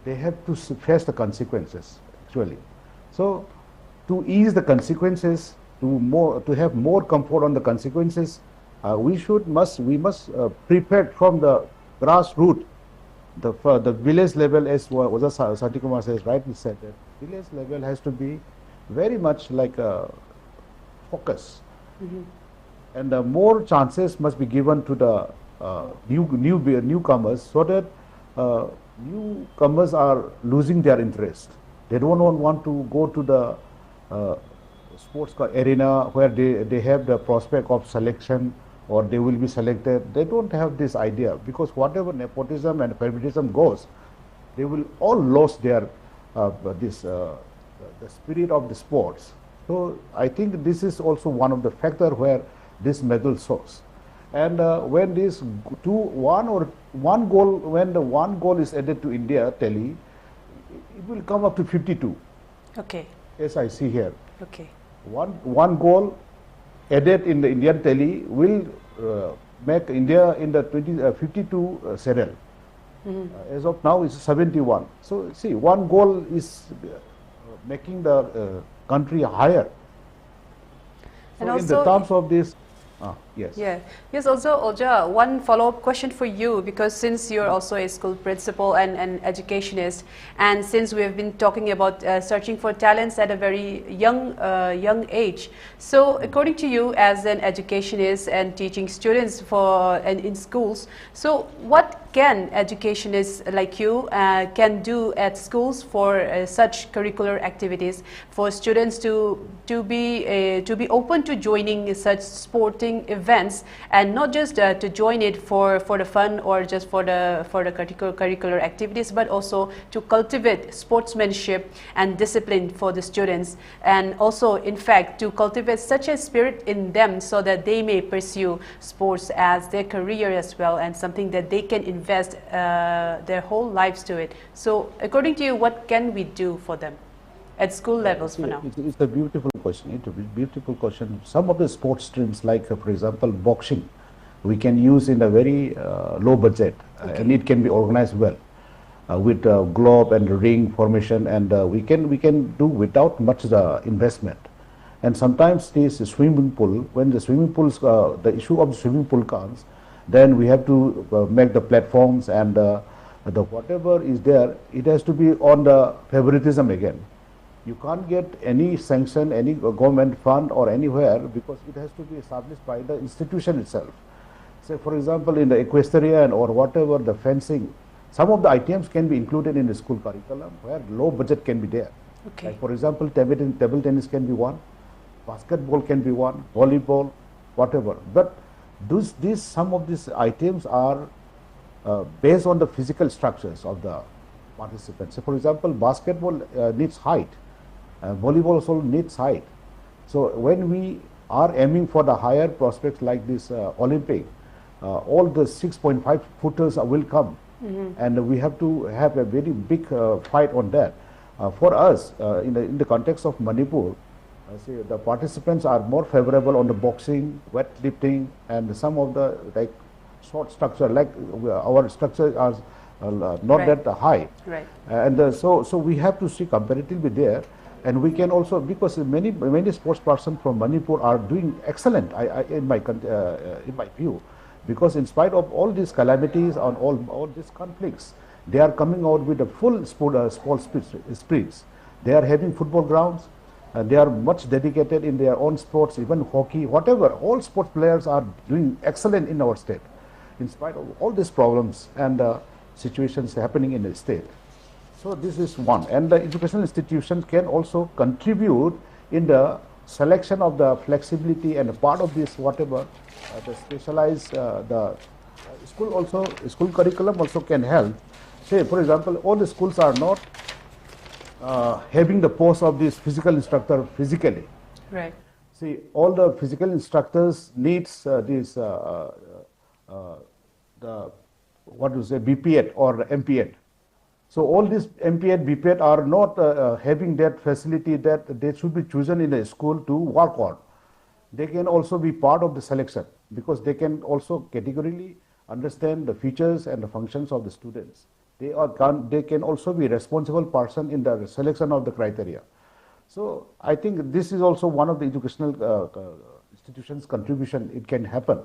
they have to face the consequences actually. So to ease the consequences, to have more comfort on the consequences, we must prepare from the grassroots, the village level, as Shantikumar says, rightly said, that village level has to be very much like a focus, and more chances must be given to the newcomers, so that newcomers are losing their interest. They don't want to go to the sports arena where they have the prospect of selection or they will be selected. They don't have this idea, because whatever nepotism and favoritism goes, they will all lose their the spirit of the sports. So I think this is also one of the factor where this medal shows. And when this one goal is added to India tally, it will come up to 52. Okay. As I see here. Okay. One goal added in the Indian tally will make India in the 52 serial. As of now, it's 71. So see, one goal is making the country higher. So And in the terms of this, yes. Yeah. Yes, also, Oja, one follow-up question for you, because since you're also a school principal and an educationist, and since we have been talking about searching for talents at a very young age, so according to you as an educationist and teaching students in schools, so what can educationists like you can do at schools for such curricular activities for students to be open to joining such sporting events, and not just to join it for the fun or just for the curricular activities, but also to cultivate sportsmanship and discipline for the students, and also in fact to cultivate such a spirit in them so that they may pursue sports as their career as well, and something that they can invest their whole lives to it. So according to you, what can we do for them at school levels for now? It's a beautiful question. It's a beautiful question. Some of the sports streams, like for example boxing, we can use in a very low budget, and it can be organized well with globe and ring formation, and we can do without much investment. And sometimes this swimming pool, when the swimming pools, the issue of the swimming pool comes, then we have to make the platforms, and the whatever is there, it has to be on the favoritism again. You can't get any sanction, any government fund or anywhere, because it has to be established by the institution itself. Say for example in the equestrian or whatever, the fencing, some of the items can be included in the school curriculum where low budget can be there. Okay. Like for example table tennis can be one, basketball can be one, volleyball, whatever. But some of these items are based on the physical structures of the participants. So for example, basketball needs height, volleyball also needs height. So when we are aiming for the higher prospects like this Olympic, all the 6.5 footers will come, and we have to have a very big fight on that. For us, in the context of Manipur, see, the participants are more favorable on the boxing, weightlifting, and some of the like short structure, like our structure are not that high. Right. And so we have to see comparatively there, and we can also, because many sports persons from Manipur are doing excellent. In my view, because in spite of all these calamities and all these conflicts, they are coming out with a full sports spirits. They are having football grounds. They are much dedicated in their own sports, even hockey, whatever. All sports players are doing excellent in our state, in spite of all these problems and situations happening in the state. So this is one. And the educational institutions can also contribute in the selection of the flexibility, and part of this, whatever, the specialized, the school curriculum also can help. Say, for example, all the schools are not having the post of this physical instructor physically. Right. See, all the physical instructors needs this BP8 or MP8. So all these MP8, BP8 are not having that facility that they should be chosen in a school to work on. They can also be part of the selection, because they can also categorically understand the features and the functions of the students. They can also be responsible person in the selection of the criteria. So I think this is also one of the educational institutions' contribution. It can happen.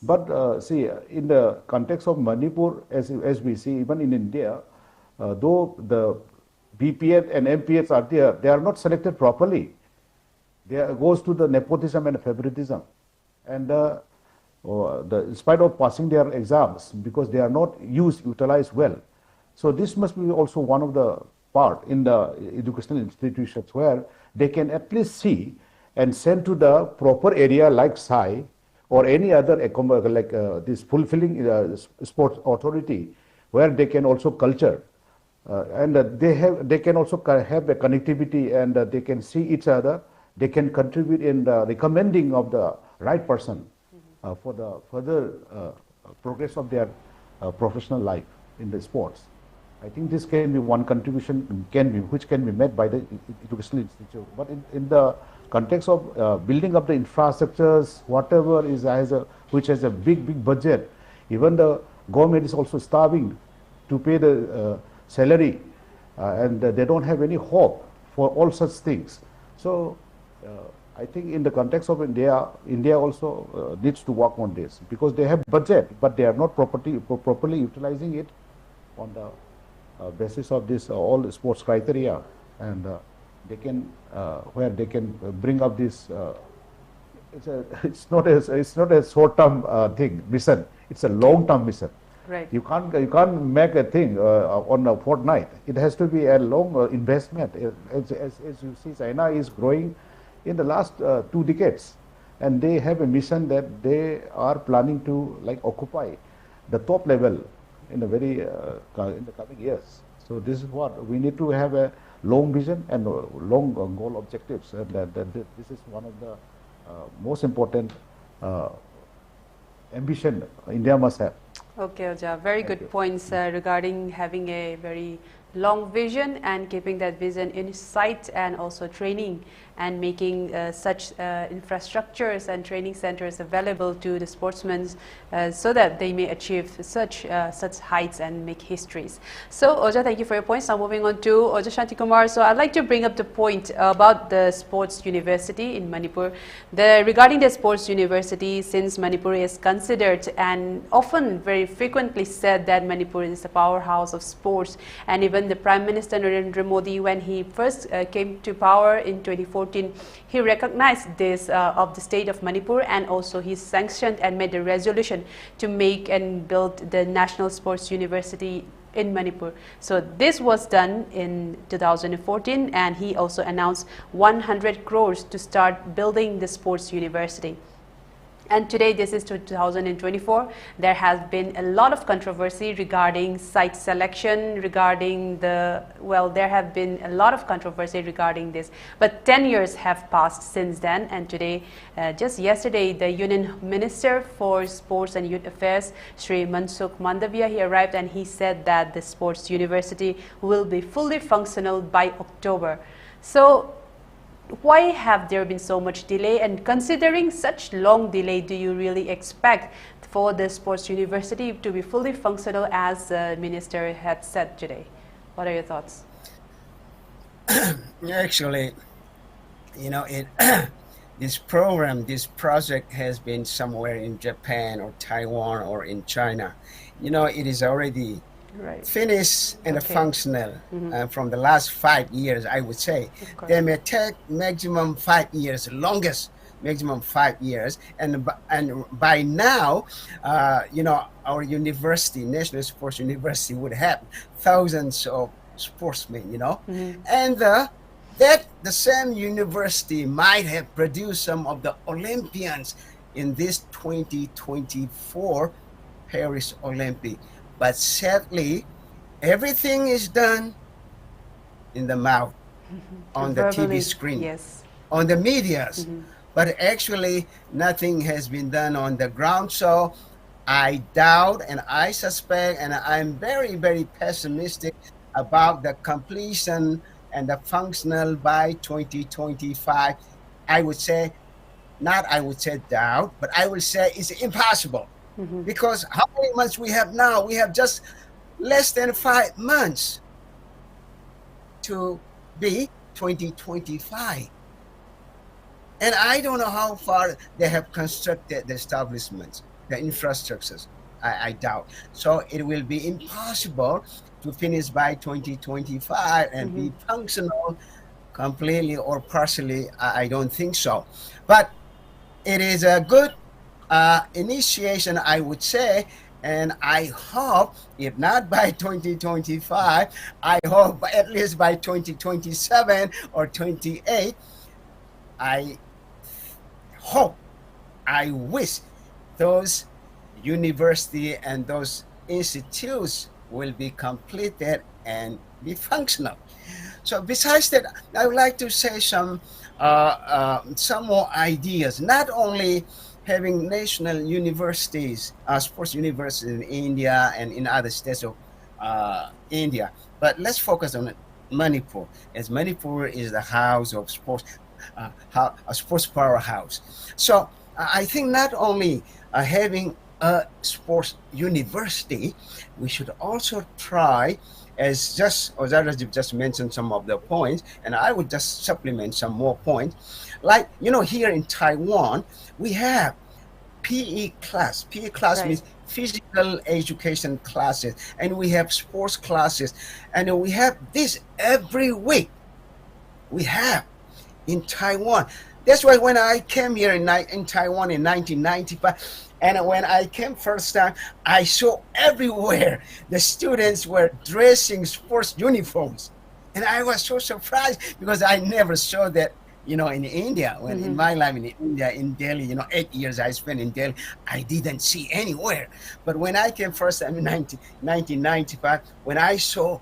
But see, in the context of Manipur, as we see, even in India, though the BPS and MPS are there, they are not selected properly. There goes to the nepotism and favoritism. And in spite of passing their exams, because they are not utilized well. So this must be also one of the part in the educational institutions where they can at least see and send to the proper area like SAI or any other like this fulfilling sports authority where they can also culture and they can also have a connectivity and they can see each other. They can contribute in the recommending of the right person for the further progress of their professional life in the sports. I think this can be one contribution which can be made by the educational institute. But in the context of building up the infrastructures, whatever is which has a big budget, even the government is also starving to pay the salary, and they don't have any hope for all such things. So I think in the context of India also needs to work on this because they have budget, but they are not properly utilizing it on the basis of this all sports criteria, and they can where they can bring up this. It's not a short-term thing mission. It's a long-term mission. Right. You can't make a thing on a fortnight. It has to be a long investment. As you see, China is growing in the last 2 decades, and they have a mission that they are planning to like occupy the top level in the in the coming years. So this is what we need to have a long vision and long goal objectives, and this is one of the most important ambition India must have. Okay, Oja, very good points regarding having a very long vision and keeping that vision in sight, and also training and making such infrastructures and training centers available to the sportsmen so that they may achieve such heights and make histories. So Oja, thank you for your points. Now moving on to Oja Shantikumar. So I'd like to bring up the point about the sports university in Manipur. Regarding the sports university, since Manipur is considered and often very frequently said that Manipur is a powerhouse of sports, and even the Prime Minister Narendra Modi, when he first came to power in 2014, he recognized this of the state of Manipur, and also he sanctioned and made a resolution to make and build the National Sports University in Manipur. So this was done in 2014, and he also announced 100 crores to start building the sports university. And today, this is 2024, there has been a lot of controversy regarding site selection, regarding there have been a lot of controversy regarding this. But 10 years have passed since then, and today, just yesterday, the Union Minister for Sports and Youth Affairs, Sri Mansukh Mandavia, he arrived and he said that the sports university will be fully functional by October. So why have there been so much delay, and considering such long delay, do you really expect for the sports university to be fully functional as the minister had said today? What are your thoughts? Actually, this project has been somewhere in Japan or Taiwan or in China. It is already finished and functional from the last 5 years, I would say. They may take maximum 5 years, maximum 5 years, and by now, our university, National Sports University, would have thousands of sportsmen, and the same university might have produced some of the Olympians in this 2024 Paris Olympic. But sadly, everything is done in the mouth, on the TV screen, on the medias. But actually, nothing has been done on the ground. So I doubt and I suspect, and I'm very, very pessimistic about the completion and the functional by 2025. I would say doubt, but I would say it's impossible. Because how many months we have now? We have just less than 5 months to be 2025. And I don't know how far they have constructed the establishments, the infrastructures. I doubt. So it will be impossible to finish by 2025 and be functional completely or partially. I don't think so. But it is a good initiation, I would say. And I hope, if not by 2025, I hope at least by 2027 or 28, I hope, I wish those university and those institutes will be completed and be functional. So besides that, I would like to say some more ideas. Not only having national universities, sports universities in India and in other states of India, but let's focus on Manipur, as Manipur is the house of sports, a sports powerhouse. So I think not only having a sports university, we should also try, as just Ozar Rajib just mentioned some of the points, and I would just supplement some more points. Like, here in Taiwan, we have PE class. PE class Right. means physical education classes, and we have sports classes, and we have this every week. We have in Taiwan. That's why when I came here in Taiwan in 1995, and when I came first time, I saw everywhere the students were dressing sports uniforms. And I was so surprised because I never saw that, in India. When in my life in India, in Delhi, 8 years I spent in Delhi, I didn't see anywhere. But when I came first time in 1995, when I saw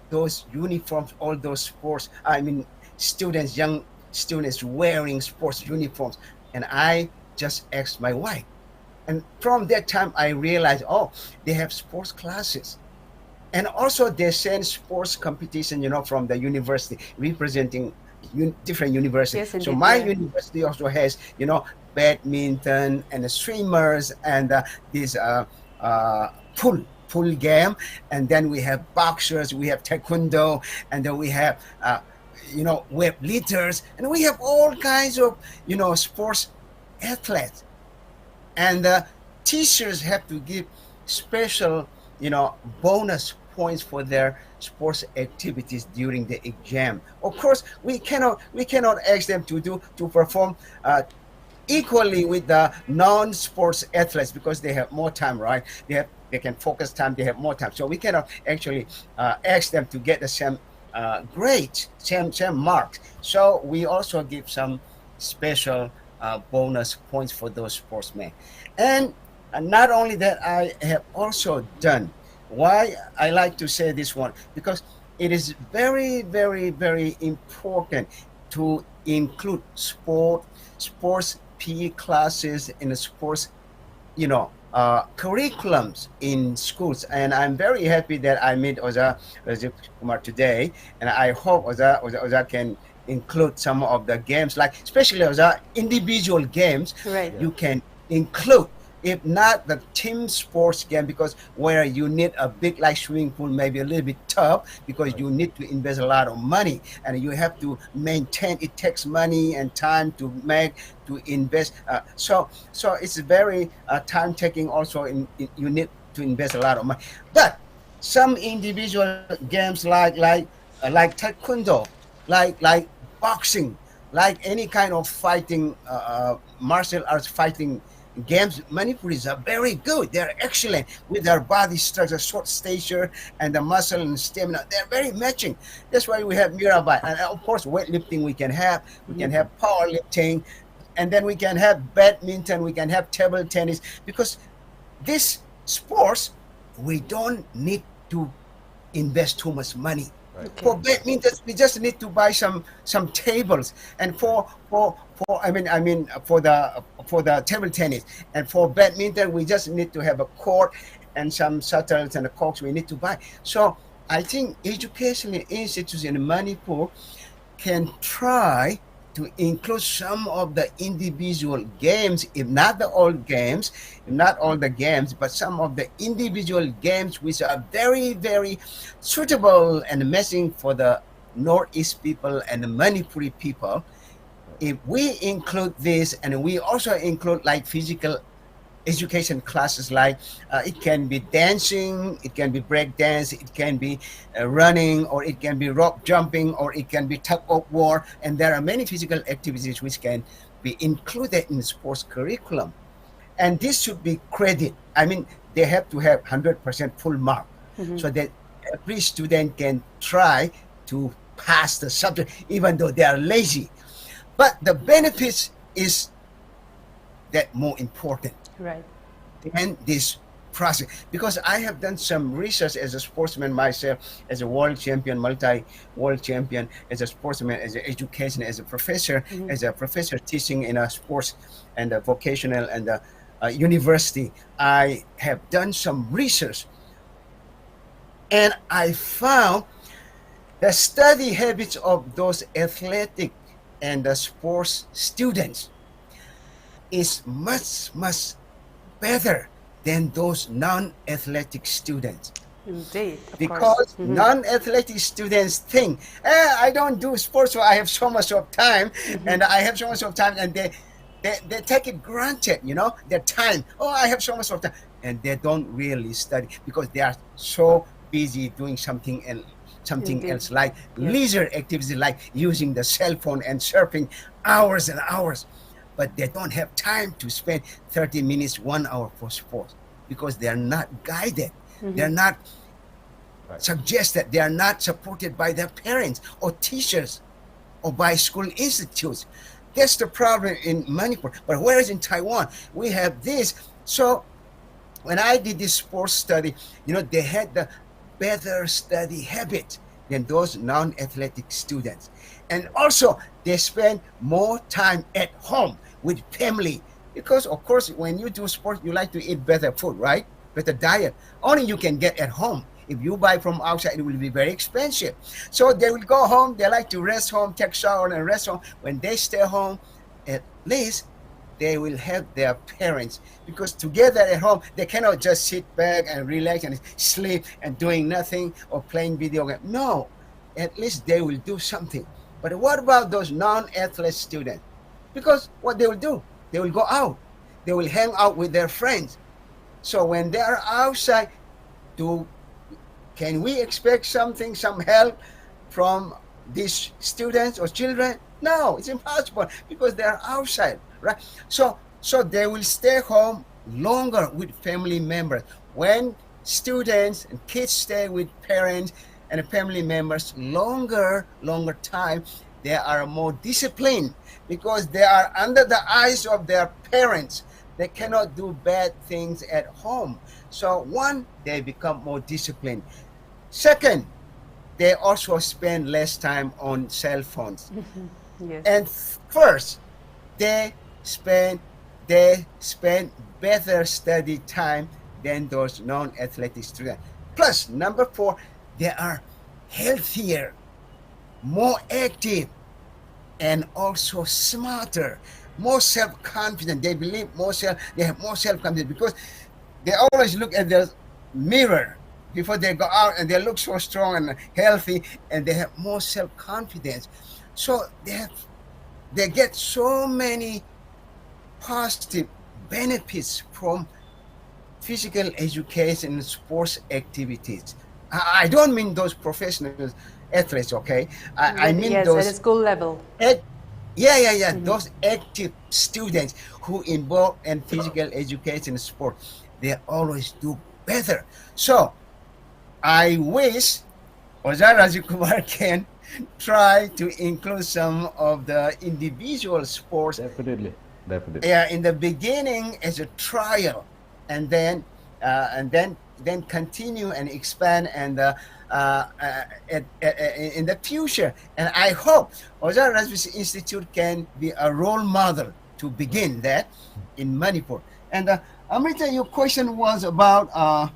those uniforms, all those sports, students, young students wearing sports uniforms, and I just asked my wife. And from that time, I realized, they have sports classes. And also they send sports competition, from the university, representing different universities. Yes, So indeed, my yeah. university also has, badminton and the swimmers and this pool game. And then we have boxers, we have taekwondo, and then we have, weightlifters, and we have all kinds of, sports athletes. And teachers have to give special, bonus points for their sports activities during the exam. Of course, we cannot ask them to perform equally with the non-sports athletes because they have more time, right? They can focus time. They have more time, so we cannot actually ask them to get the same grades, same marks. So we also give some special bonus points for those sportsmen. And not only that, I have also done. Why I like to say this one? Because it is very, very, very important to include sports PE classes in the sports, curriculums in schools. And I'm very happy that I met Ozar Rajivkumar today, and I hope Ozar can include some of the games, like especially Ozar, individual games. Right. You can include, if not the team sports game, because where you need a big like swimming pool, maybe a little bit tough because you need to invest a lot of money and you have to maintain. It takes money and time to invest. So it's very time taking. Also, you need to invest a lot of money. But some individual games like taekwondo, like boxing, like any kind of fighting, martial arts fighting games, Manipuris are very good. They're excellent with their body structure, short stature, and the muscle and stamina. They're very matching. That's why we have Mirabai. And of course, weightlifting we can have. We can have powerlifting. And then we can have badminton. We can have table tennis. Because these sports, we don't need to invest too much money. Okay. For badminton, we just need to buy some tables, and for the table tennis, and for badminton, we just need to have a court and some shuttles and the corks we need to buy. So I think educational institutes in Manipur can try to include some of the individual games, if not the all games, not all the games, but some of the individual games which are very, very suitable and matching for the Northeast people and the Manipuri people, if we include this, and we also include like physical education classes, like it can be dancing, it can be break dance, it can be running, or it can be rope jumping, or it can be tug of war, and there are many physical activities which can be included in sports curriculum. And this should be credit. I mean, they have to have 100% full mark, so that every student can try to pass the subject even though they are lazy. But the benefits is that more important. Right. And this process, because I have done some research as a sportsman myself, as a world champion, multi-world champion, as a sportsman, as an education, as a professor, teaching in a sports and a vocational and a university. I have done some research, and I found the study habits of those athletic and the sports students is much better than those non-athletic students. Indeed, of because course. non-athletic students think, I don't do sports, so I have so much of time, and I have so much of time, and they take it granted, their time. Oh, I have so much of time, and they don't really study because they are so busy doing something else, like leisure activities, like using the cell phone and surfing hours and hours. But they don't have time to spend 30 minutes, 1 hour for sports, because they are not guided. They're not suggested. They are not supported by their parents or teachers or by school institutes. That's the problem in Manipur. But whereas in Taiwan, we have this. So when I did this sports study, they had the better study habit than those non-athletic students. And also, they spend more time at home with family. Because, of course, when you do sports, you like to eat better food, right? Better diet. Only you can get at home. If you buy from outside, it will be very expensive. So they will go home. They like to rest home, take shower, and rest home. When they stay home, at least they will have their parents. Because together at home, they cannot just sit back and relax and sleep and doing nothing or playing video games. No, at least they will do something. But what about those non-athlete students? Because what they will do, they will go out. They will hang out with their friends. So when they are outside, can we expect some help from these students or children? No, it's impossible because they are outside, right? So they will stay home longer with family members. When students and kids stay with parents and family members longer time, they are more disciplined because they are under the eyes of their parents. They cannot do bad things at home. So one, they become more disciplined. Second, they also spend less time on cell phones. Yes. And first, they spend better study time than those non-athletic students. Plus, number 4, they are healthier, more active, and also smarter, more self-confident. They believe they have more self-confidence because they always look at the mirror before they go out, and they look so strong and healthy, and they have more self-confidence. So they get so many positive benefits from physical education and sports activities. I don't mean those professional athletes, okay? I mean those at a school level. Those active students who involve in physical education and sport, they always do better. So I wish Oja Rajivkumar can try to include some of the individual sports. Definitely. Yeah, in the beginning as a trial, and then continue and expand and in the future. And I hope Oja Rajivkumar Institute can be a role model to begin that in Manipur. And Amrita, your question was about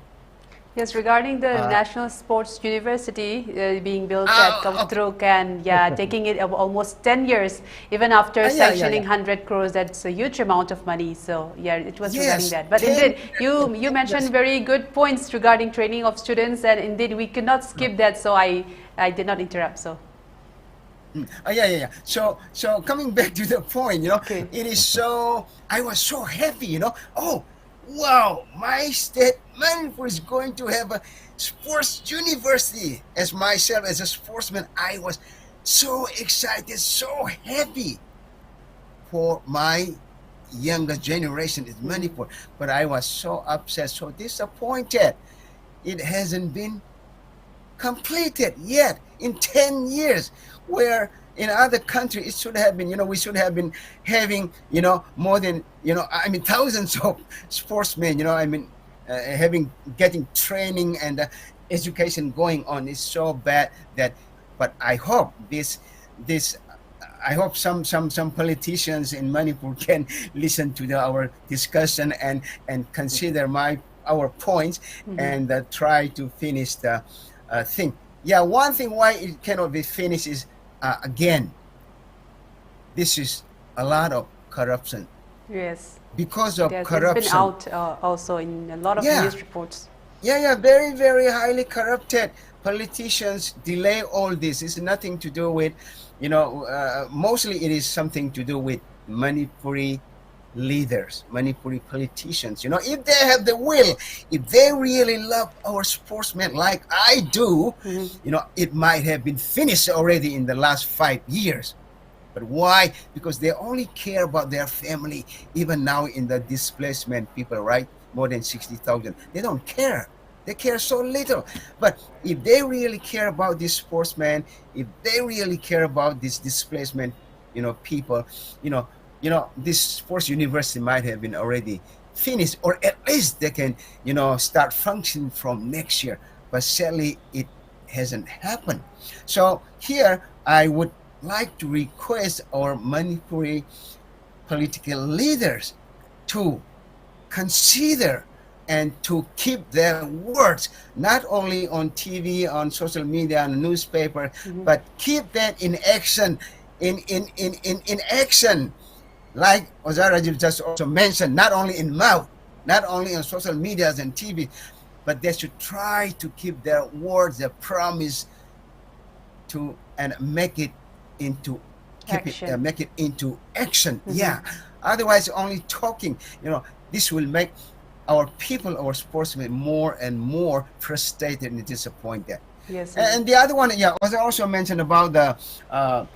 yes, regarding the National Sports University being built at Chongtham and taking it almost 10 years, even after sanctioning 100 crores, that's a huge amount of money. So it was regarding that. But indeed, you mentioned very good points regarding training of students, and indeed we cannot skip that. So I did not interrupt. So Yeah. So coming back to the point, Okay. it is so. I was so happy, Oh, wow! My state, Manipur, is going to have a sports university. As myself, as a sportsman, I was so excited, so happy for my younger generation in Manipur. But I was so upset, so disappointed. It hasn't been completed yet in 10 years, where in other countries it should have been, we should have been having, more than, thousands of sportsmen, getting training and education going on. Is so bad that, but I hope this I hope some politicians in Manipur can listen to our discussion and consider our points and try to finish the thing. Yeah, one thing why it cannot be finished is again, this is a lot of corruption. Yes. Because of Yes, corruption. it's been out also in a lot of news reports. Yeah, very, very highly corrupted politicians delay all this. It's nothing to do with, mostly it is something to do with Manipuri leaders, Manipuri politicians. If they have the will, if they really love our sportsmen like I do, it might have been finished already in the last 5 years. But why? Because they only care about their family, even now in the displacement people, right? More than 60,000. They don't care. They care so little. But if they really care about these sportsmen, if they really care about this displacement, people, this sports university might have been already finished, or at least they can, start functioning from next year. But sadly, it hasn't happened. So here, I would like to request our Manipuri political leaders to consider and to keep their words, not only on TV, on social media, on newspaper, but keep that in action, in action. Like Ozar Rajiv just also mentioned, not only in mouth, not only on social medias and TV, but they should try to keep their words, their promise and make it into action. Make it into action. Yeah. Otherwise, only talking. This will make our people, our sportsmen, more and more frustrated and disappointed. Yes. And the other one, was also mentioned about the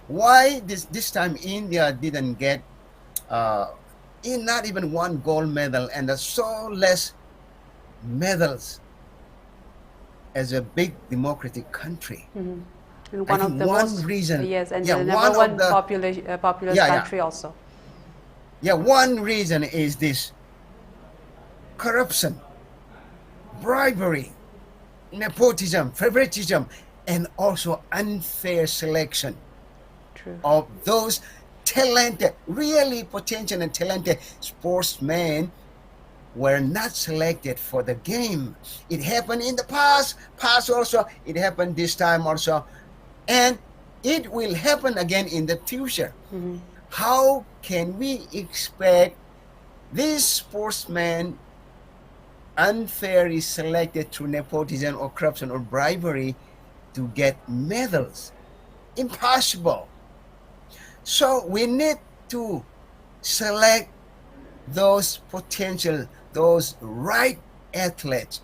why this time India didn't get not even one gold medal and so less medals as a big democratic country. And one of the most reason. Yes, and the number one populous country also. Yeah, one reason is this corruption, bribery, nepotism, favoritism, and also unfair selection of those talented, really potential and talented sportsmen were not selected for the game. It happened in the past also, it happened this time also, and it will happen again in the future. How can we expect these sportsmen unfairly selected through nepotism or corruption or bribery to get medals? Impossible. So we need to select those potential, those right athletes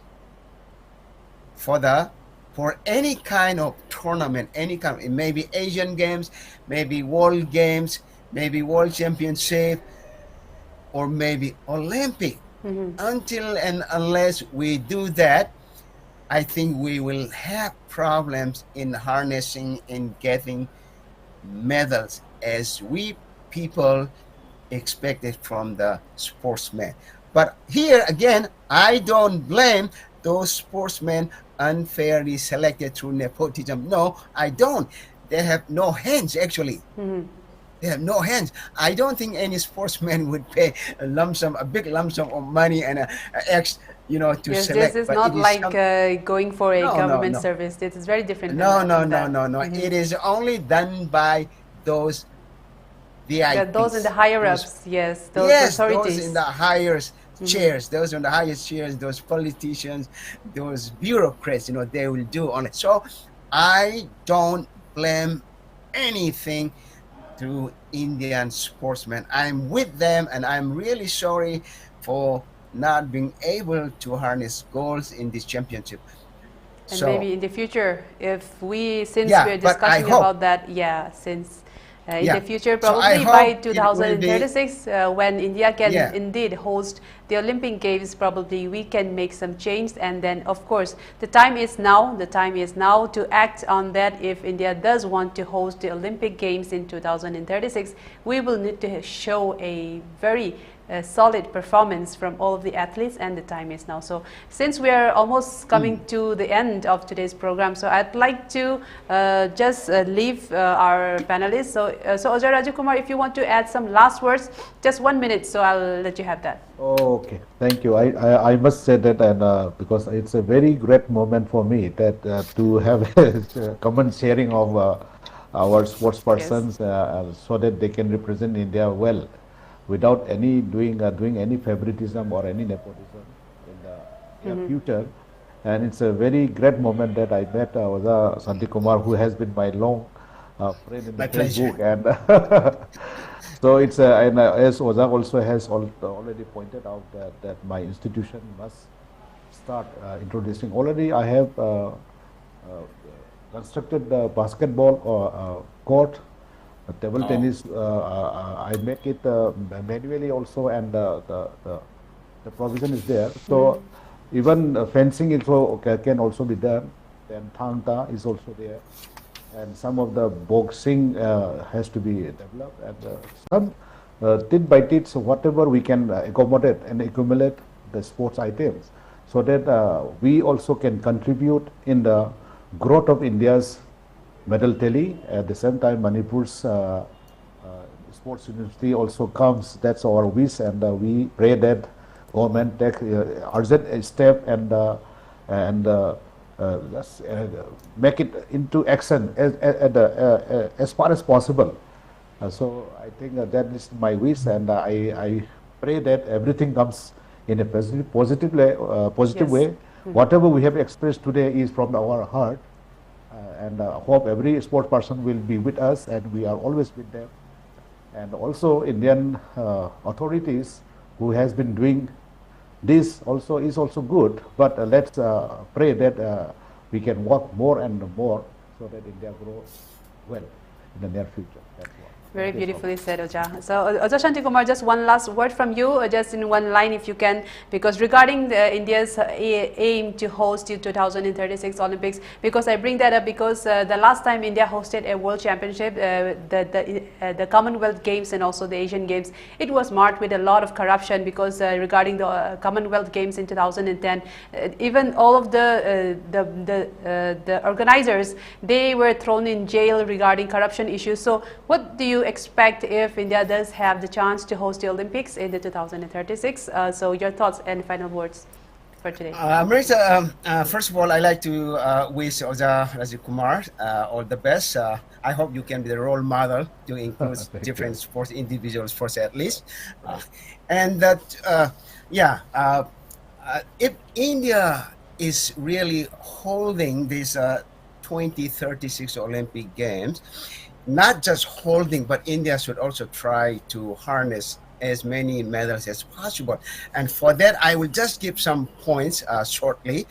for any kind of tournament, it may be Asian Games, maybe World Games, maybe World Championship, or maybe Olympic. Until and unless we do that, I think we will have problems in harnessing and getting medals as we people expected from the sportsmen. But here again, I don't blame those sportsmen unfairly selected through nepotism. No, I don't. They have no hands, actually. They have no hands. I don't think any sportsman would pay a big lump sum of money and to select. This is not like going for a government service. This is very different. No. It is only done by those VIPs. Those in the higher ups, those authorities. Those in the highest chairs, those on the highest chairs, those politicians, those bureaucrats, they will do on it. So I don't blame anything to Indian sportsmen. I'm with them, and I'm really sorry for not being able to harness goals in this championship. And So maybe in the future, if we, since yeah, we're but I discussing hope, about that, yeah, since in the yeah. future, So I probably by hope it will be, 2036, when India can yeah. indeed host the Olympic Games, probably we can make some change. And then, of course, the time is now. The time is now to act on that. If India does want to host the Olympic Games in 2036, we will need to show a very solid performance from all of the athletes, and the time is now. So since we are almost coming to the end of today's program, so I'd like to just leave our panelists. So Ajay Rajivkumar, if you want to add some last words, just 1 minute, so I'll let you have that. Okay, thank you. I must say that, and because it's a very great moment for me that to have a common sharing of our sports persons, so that they can represent India well, without any doing any favoritism or any nepotism in the near future. And it's a very great moment that I met Shantikumar, who has been my long friend in the My pleasure. Facebook, and so it's and as Oza also has already pointed out that my institution must start introducing. Already I have constructed the basketball court, table tennis. I make it manually also, and the provision is there. So even fencing can also be done. Then thangta is also there, and some of the boxing has to be developed, and some tit by tit, so whatever we can accommodate and accumulate the sports items, so that we also can contribute in the growth of India's medal tally. At the same time, Manipur's sports university also comes. That's our wish, and we pray that government take urgent step and let's make it into action as far as possible. So I think that is my wish, and I pray that everything comes in a positive way. Whatever we have expressed today is from our heart, and hope every sports person will be with us, and we are always with them. And also Indian authorities who has been doing this also is also good, but let's pray that we can work more and more so that India grows well in the near future. That's all. Very beautifully said, Oja. So, Oja Shantikumar, just one last word from you, just in one line if you can, because regarding India's aim to host the 2036 Olympics, because I bring that up because the last time India hosted a World Championship, the Commonwealth Games and also the Asian Games, it was marked with a lot of corruption, because regarding the Commonwealth Games in 2010, even all of the organizers, they were thrown in jail regarding corruption issues. So, what do you expect if India does have the chance to host the Olympics in the 2036? So your thoughts and final words for today. Amrita, first of all, I'd like to wish Oja Rajivkumar all the best. I hope you can be the role model to include different sports individuals, sports athletes. And that, if India is really holding these 2036 Olympic Games, not just holding, but India should also try to harness as many medals as possible. And for that, I will just give some points shortly.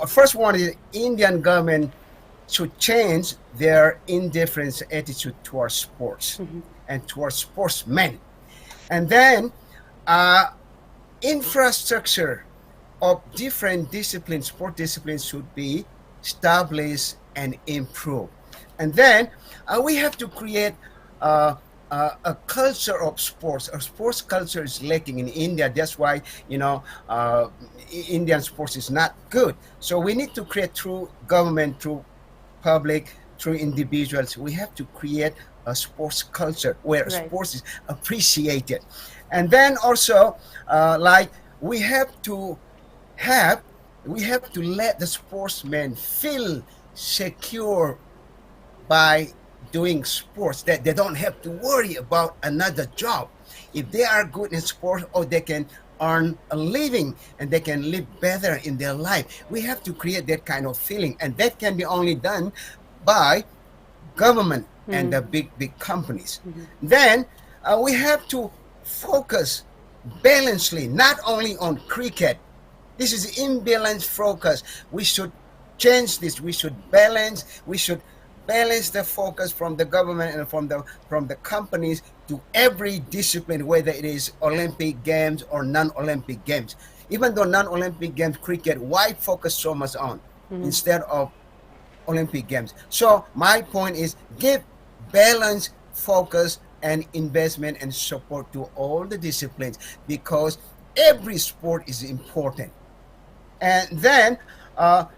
First one is Indian government should change their indifference attitude towards sports and towards sportsmen. And then infrastructure of different disciplines, sport disciplines, should be established and improved. And then we have to create a culture of sports. Our sports culture is lacking in India. That's why, Indian sports is not good. So we need to create through government, through public, through individuals. We have to create a sports culture where sports is appreciated. And then also, we have to let the sportsmen feel secure by doing sports, that they don't have to worry about another job. If they are good in sport, or they can earn a living and they can live better in their life. We have to create that kind of feeling, and that can be only done by government, and the big companies. Then we have to focus balancedly, not only on cricket. This is imbalanced focus. We should change this. We should balance the focus from the government and from the companies to every discipline, whether it is Olympic Games or non-Olympic Games. Even though non-Olympic Games, cricket, why focus so much on instead of Olympic Games? So my point is, give balance, focus, and investment and support to all the disciplines, because every sport is important. And then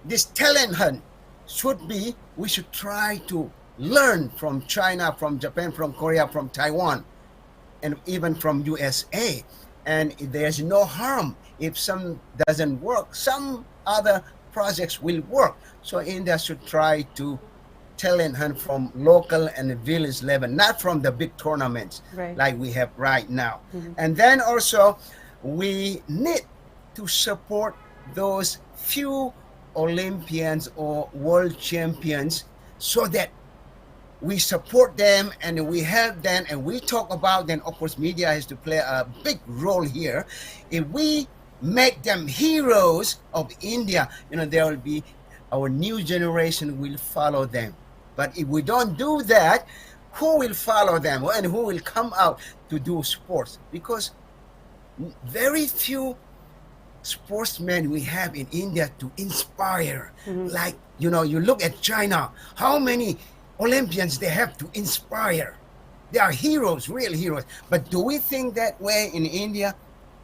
this talent hunt we should try to learn from China, from Japan, from Korea, from Taiwan, and even from USA. And there's no harm if some doesn't work. Some other projects will work. So India should try to talent hunt from local and village level, not from the big tournaments like we have right now. And then also we need to support those few Olympians or world champions, so that we support them and we help them and we talk about them. Of course, media has to play a big role here. If we make them heroes of India, there will be, our new generation will follow them. But if we don't do that, who will follow them and who will come out to do sports? Because very few sportsmen we have in India to inspire. Like, you look at China, how many Olympians they have to inspire. They are heroes, real heroes. But do we think that way in India?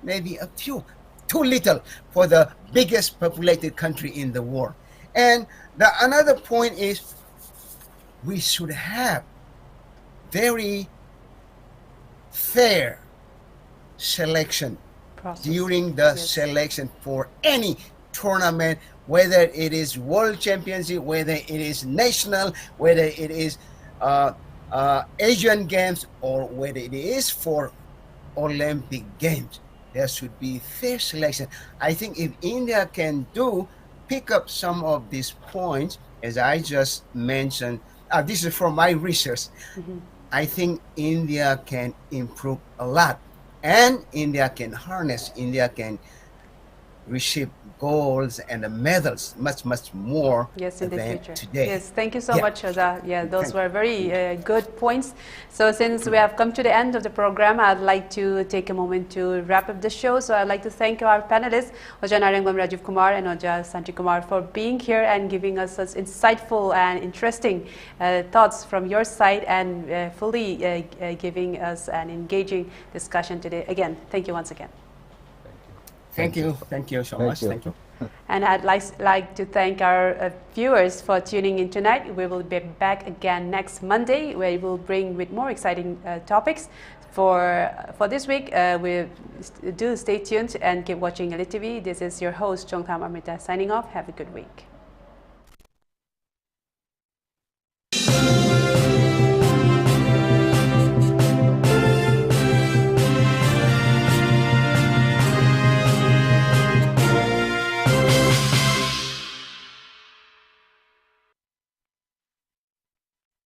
Maybe a few. Too little for the biggest populated country in the world. And another point is, we should have very fair selection during the selection for any tournament, whether it is World Championship, whether it is national, whether it is Asian Games, or whether it is for Olympic Games. There should be fair selection. I think if India can pick up some of these points, as I just mentioned, this is from my research, I think India can improve a lot. And India can receive goals and medals much more in the than future. today. Yes, thank you so much, Oja. Yeah, those were very good points. So since we have come to the end of the program, I'd like to take a moment to wrap up the show. So I'd like to thank our panelists, Oja Narengbam Rajivkumar and Oja Shantikumar, for being here and giving us such insightful and interesting thoughts from your side, and fully giving us an engaging discussion today. Again, thank you once again. Thank you so much. Thank you. And I'd like to thank our viewers for tuning in tonight. We will be back again next Monday, where we will bring with more exciting topics. For this week, do stay tuned and keep watching ELITETV. This is your host, Chongtham Amrita, signing off. Have a good week.